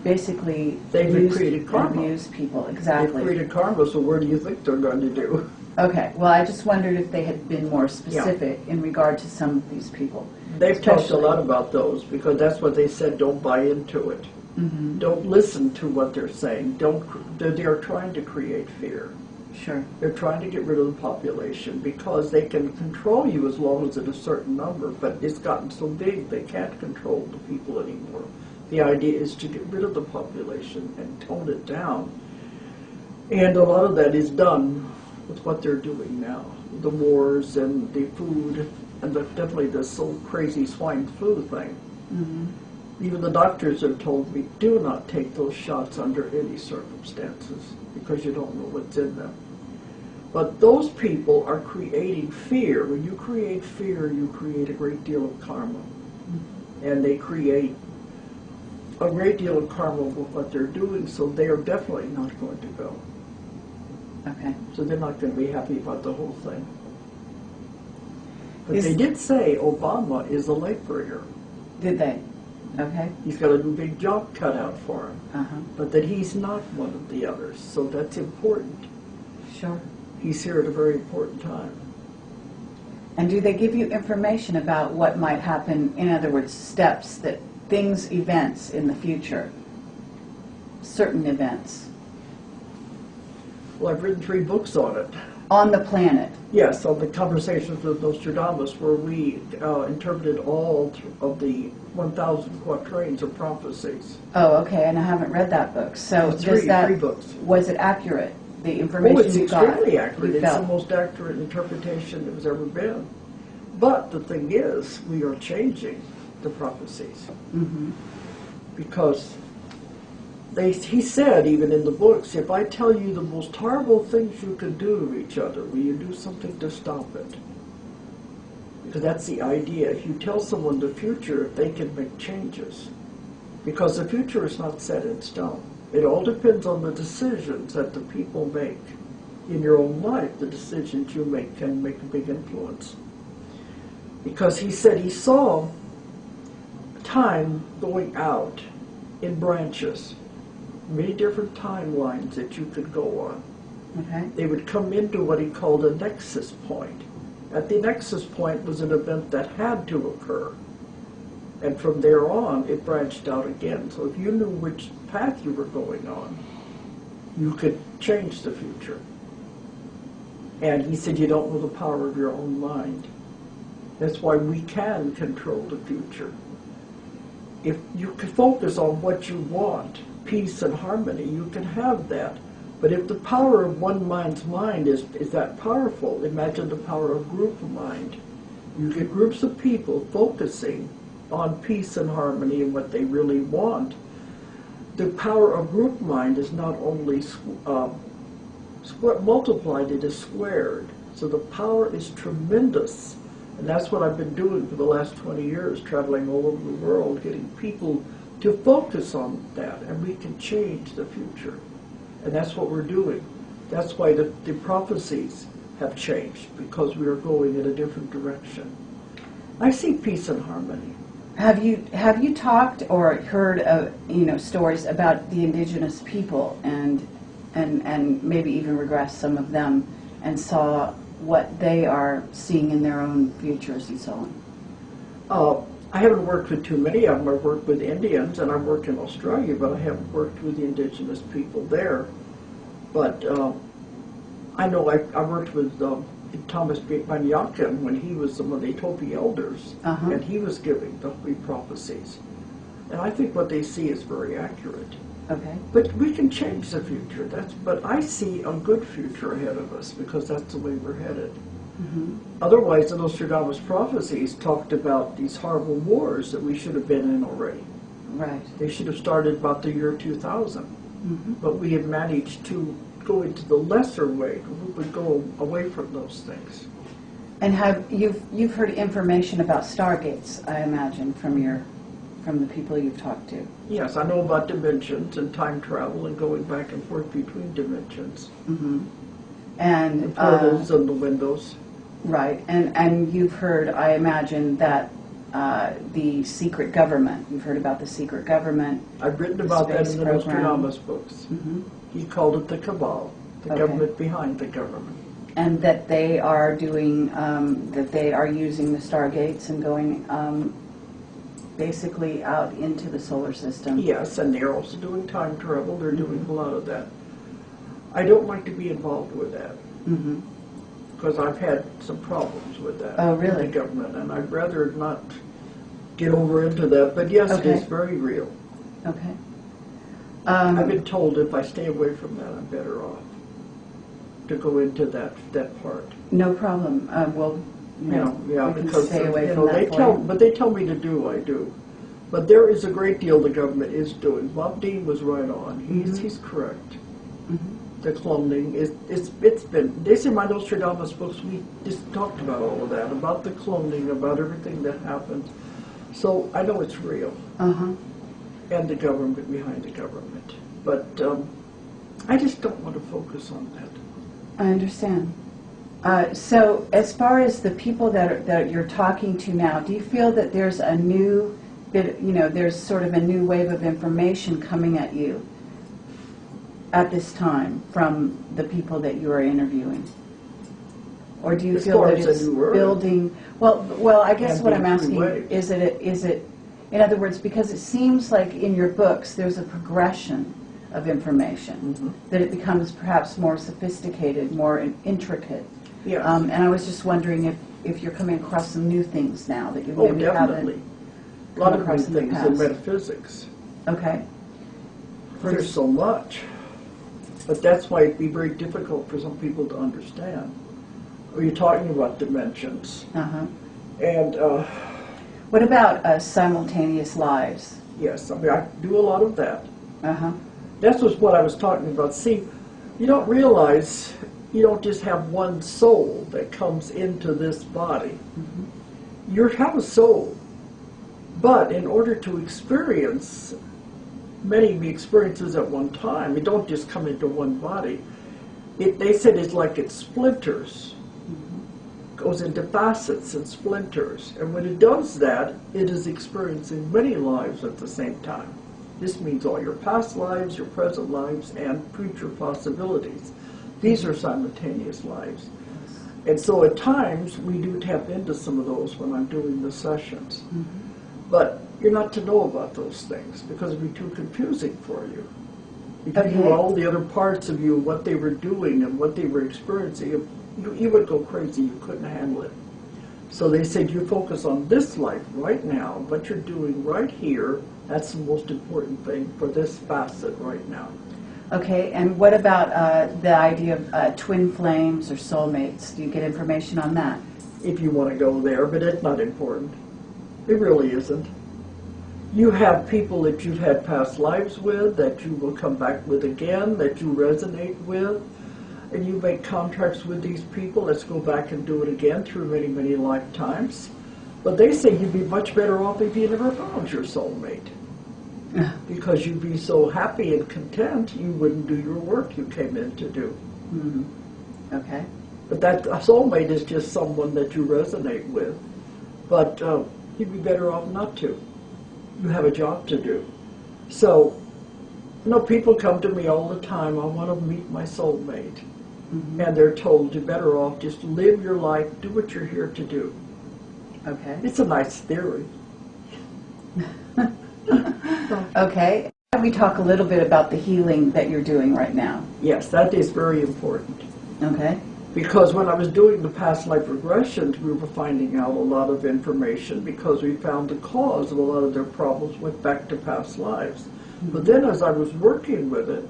basically They've used created karma. and abused people. They've Exactly. created karma, so what do you think they're going to do? Okay, well, I just wondered if they had been more specific in regard to some of these people. They've talked a Especially- lot about those, because that's what they said, don't buy into it. Mm-hmm. Don't listen to what they're saying. They're trying to create fear. Sure. They're trying to get rid of the population because they can control you as long as it's a certain number, but it's gotten so big they can't control the people anymore. The idea is to get rid of the population and tone it down. And a lot of that is done with what they're doing now. The wars and the food, and definitely this whole crazy swine flu thing. Mm-hmm. Even the doctors have told me, do not take those shots under any circumstances because you don't know what's in them. But those people are creating fear. When you create fear, you create a great deal of karma. And they create a great deal of karma with what they're doing, so they are definitely not going to go. Okay. So they're not going to be happy about the whole thing. But Is- they did say Obama is a late bringer. Did they? Okay. He's got a big job cut out for him. Uh-huh. But that he's not one of the others, so that's important. Sure. He's here at a very important time. And do they give you information about what might happen, in other words, steps, that things, events in the future, certain events, Well, I've written 3 books on it. on the planet? Yes, on the Conversations with Nostradamus, where we interpreted all of the 1,000 quatrains of prophecies. Oh, okay, and I haven't read that book. So It's does that, 3 books. was it accurate, the information Oh, it's you got? extremely accurate. You It's the felt? most accurate interpretation there's ever been. But the thing is, we are changing the prophecies. Mm-hmm. Because he said, even in the books, if I tell you the most horrible things you can do to each other, will you do something to stop it? Because that's the idea. If you tell someone the future, they can make changes. Because the future is not set in stone. It all depends on the decisions that the people make. In your own life, the decisions you make can make a big influence. Because he said he saw time going out in branches, many different timelines that you could go on. Okay. They would come into what he called a nexus point. At the nexus point was an event that had to occur. And from there on, it branched out again. So if you knew which path you were going on, you could change the future. And he said you don't know the power of your own mind. That's why we can control the future. If you can focus on what you want, peace and harmony, you can have that. But if the power of one mind's mind is that powerful, imagine the power of group mind. You get groups of people focusing on peace and harmony and what they really want. The power of group mind is not only multiplied, it is squared. So the power is tremendous. And that's what I've been doing for the last 20 years, traveling all over the world, getting people to focus on that, and we can change the future. And that's what we're doing. That's why the prophecies have changed because we are going in a different direction. I see peace and harmony. Have you talked or heard of stories about the indigenous people and maybe even regressed some of them and saw what they are seeing in their own futures and so on? I haven't worked with too many of them. I've worked with Indians and I've worked in Australia, but I haven't worked with the indigenous people there. But I know I worked with Thomas Banyakin when he was one of the Topi elders, and he was giving the three prophecies. And I think what they see is very accurate. Okay. But we can change the future. But I see a good future ahead of us because that's the way we're headed. Mm-hmm. Otherwise, the Nostradamus prophecies talked about these horrible wars that we should have been in already. Right. They should have started about the year 2000. Mm-hmm. But we have managed to go into the lesser way. We would go away from those things. And you've heard information about stargates, I imagine, from the people you've talked to. Yes, I know about dimensions and time travel and going back and forth between dimensions. Mm-hmm. And the portals and the windows. Right, and you've heard, I imagine, that the secret government. You've heard about the secret government. I've written about that in the Nostradamus books. Mm-hmm. He called it the cabal, the government behind the government. And that they are doing, that they are using the stargates and going basically out into the solar system. Yes, and they're also doing time travel. They're doing a lot of that. I don't like to be involved with that. Mm-hmm. Because I've had some problems with that. Oh, really? With the government, and I'd rather not get over into that. But yes, it is very real. Okay. I've been told if I stay away from that, I'm better off to go into that part. No problem. Well, we because can stay away from that. But they tell me to do, I do. But there is a great deal the government is doing. Bob Dean was right on. He's correct. Mm-hmm. The cloning it's been. They say in my Nostradamus books we just talked about all of that, about the cloning, about everything that happened. So I know it's real. And the government behind the government. But I just don't want to focus on that. I understand. So as far as the people that you're talking to now, do you feel that there's a new bit, there's sort of a new wave of information coming at you at this time from the people that you are interviewing? Or do you feel that it's building? Well, I guess what I'm asking is it, in other words, because it seems like in your books there's a progression of information, that it becomes perhaps more sophisticated, more intricate. Yes. And I was just wondering if you're coming across some new things now that you maybe definitely. haven't A lot of new across in the things past. in metaphysics. Okay. There's so much. But that's why it'd be very difficult for some people to understand. You're talking about dimensions. And what about simultaneous lives? yes, I mean, I do a lot of that. Uh-huh. That's what I was talking about. See, you don't realize you don't just have one soul that comes into this body. You have a soul. But in order to experience many of the experiences at one time, it don't just come into one body. They said it's like it splinters. Goes into facets and splinters. And when it does that, it is experiencing many lives at the same time. This means all your past lives, your present lives, and future possibilities. These are simultaneous lives. And so at times, we do tap into some of those when I'm doing the sessions. But you're not to know about those things because it would be too confusing for you. If you knew all the other parts of you, what they were doing and what they were experiencing, you would go crazy. You couldn't handle it. So they said you focus on this life right now, what you're doing right here. That's the most important thing for this facet right now. Okay, and what about the idea of twin flames or soulmates? Do you get information on that? If you want to go there, but it's not important. It really isn't. You have people that you've had past lives with, that you will come back with again, that you resonate with, and you make contracts with these people. Let's go back and do it again through many, many lifetimes. But they say you'd be much better off if you never found your soulmate. Because you'd be so happy and content, you wouldn't do your work you came in to do. Okay. But that a soulmate is just someone that you resonate with. But you'd be better off not to. You have a job to do. So, people come to me all the time, I want to meet my soulmate. Mm-hmm. And they're told you're better off, just live your life, do what you're here to do. Okay. It's a nice theory. Okay. Can we talk a little bit about the healing that you're doing right now? Yes, that is very important. Okay. Because when I was doing the past life regressions, we were finding out a lot of information because we found the cause of a lot of their problems went back to past lives. Mm-hmm. But then as I was working with it,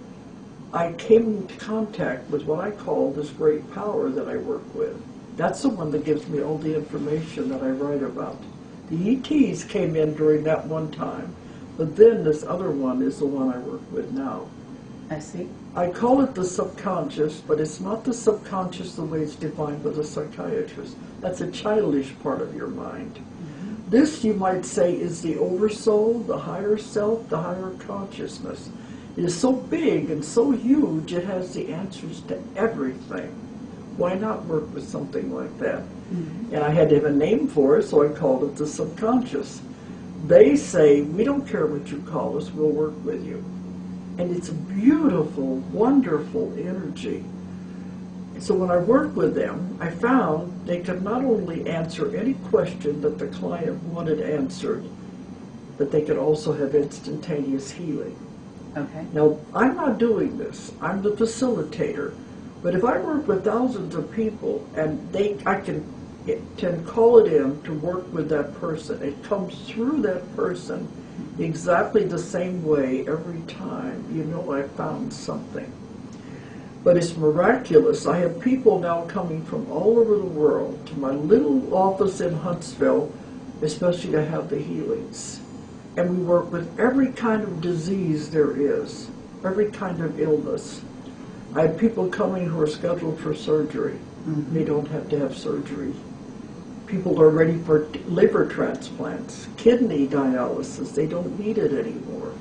I came into contact with what I call this great power that I work with. That's the one that gives me all the information that I write about. The ETs came in during that one time, but then this other one is the one I work with now. I see. I call it the subconscious, but it's not the subconscious the way it's defined by the psychiatrist. That's a childish part of your mind. Mm-hmm. This, you might say, is the oversoul, the higher self, the higher consciousness. It is so big and so huge, it has the answers to everything. Why not work with something like that? Mm-hmm. And I had to have a name for it, so I called it the subconscious. They say, we don't care what you call us, we'll work with you. And it's a beautiful, wonderful energy. So when I worked with them, I found they could not only answer any question that the client wanted answered, but they could also have instantaneous healing. Okay. Now, I'm not doing this. I'm the facilitator. But if I work with thousands of people and I can call it in to work with that person, it comes through that person exactly the same way every time. I found something. But it's miraculous. I have people now coming from all over the world to my little office in Huntsville, especially to have the healings. And we work with every kind of disease there is, every kind of illness. I have people coming who are scheduled for surgery. Mm-hmm. They don't have to have surgery. People are ready for liver transplants, kidney dialysis. They don't need it anymore.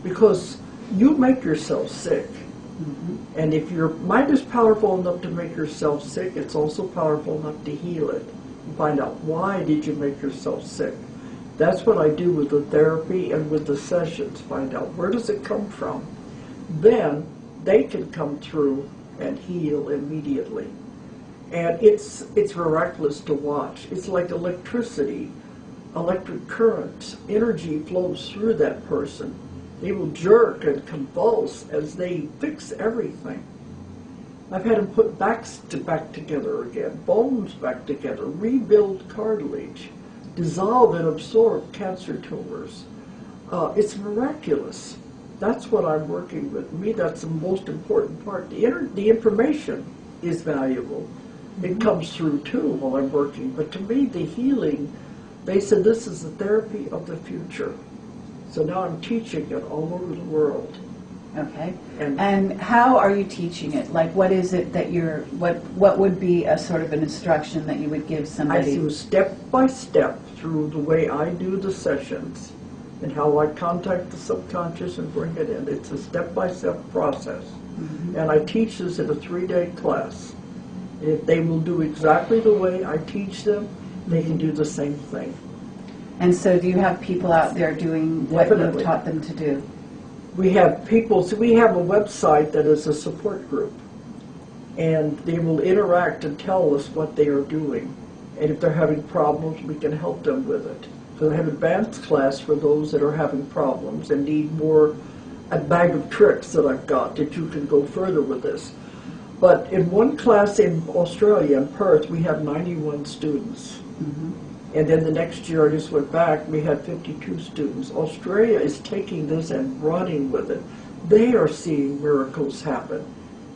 Because you make yourself sick. Mm-hmm. And if your mind is powerful enough to make yourself sick, it's also powerful enough to heal it. Find out, why did you make yourself sick? That's what I do with the therapy and with the sessions. Find out, where does it come from? Then they can come through and heal immediately. And it's miraculous to watch. It's like electricity, electric currents. Energy flows through that person. They will jerk and convulse as they fix everything. I've had them put backs back together again, bones back together, rebuild cartilage, dissolve and absorb cancer tumors. It's miraculous. That's what I'm working with. To me, that's the most important part. The information is valuable. It comes through too while I'm working. But to me, the healing, they said this is the therapy of the future. So now I'm teaching it all over the world. Okay. And how are you teaching it? Like, what is it that what would be a sort of an instruction that you would give somebody? I do step by step through the way I do the sessions and how I contact the subconscious and bring it in. It's a step-by-step process. Mm-hmm. And I teach this in a 3-day class. If they will do exactly the way I teach them, they can do the same thing. And so do you have people out there doing what you've taught them to do? We have people, so we have a website that is a support group. And they will interact and tell us what they are doing. And if they're having problems, we can help them with it. So I have advanced class for those that are having problems and need more, a bag of tricks that I've got that you can go further with this. But in one class in Australia, in Perth, we have 91 students. Mm-hmm. And then the next year I just went back, we had 52 students. Australia is taking this and running with it. They are seeing miracles happen.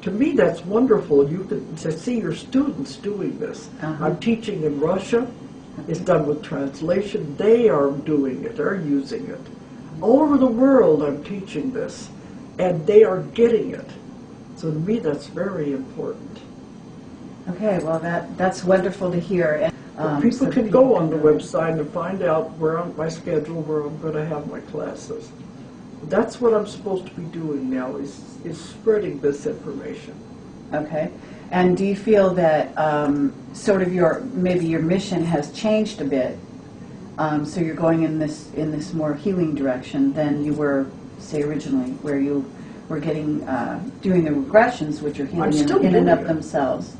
To me, that's wonderful. You can see your students doing this. Uh-huh. I'm teaching in Russia. It's done with translation. They are doing it. They're using it. All over the world, I'm teaching this. And they are getting it. So to me, that's very important. Okay, well, that's wonderful to hear. People can go on the website and find out where on my schedule, where I'm going to have my classes. That's what I'm supposed to be doing now, is spreading this information. Okay. And do you feel that sort of maybe your mission has changed a bit? So you're going in this more healing direction than you were, say, originally, where you were getting doing the regressions, which are healing in and of themselves.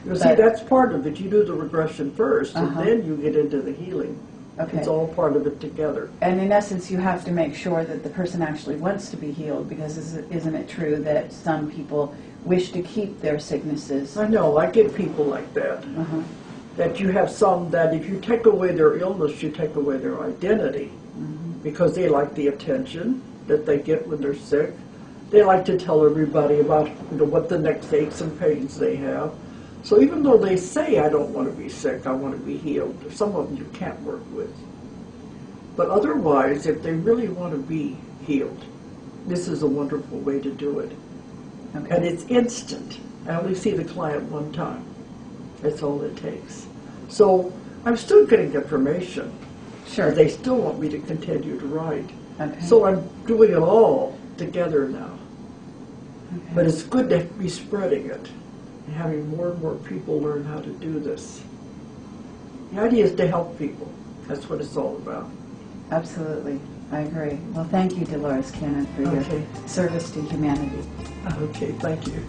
You see, that's part of it. You do the regression first, and then you get into the healing. Okay. It's all part of it together. And in essence, you have to make sure that the person actually wants to be healed, because isn't it true that some people wish to keep their sicknesses? I know, I get people like that. That you have some that if you take away their illness, you take away their identity. Because they like the attention that they get when they're sick. They like to tell everybody about what the next aches and pains they have. So even though they say, I don't want to be sick, I want to be healed, some of them you can't work with. But otherwise, if they really want to be healed, this is a wonderful way to do it. Okay. And it's instant. I only see the client one time. That's all it takes. So I'm still getting information. Sure. They still want me to continue to write. Okay. So I'm doing it all together now. Okay. But it's good to be spreading it and having more and more people learn how to do this. The idea is to help people. That's what it's all about. Absolutely. I agree. Well, thank you, Dolores Cannon, for your service to humanity. Okay, thank you.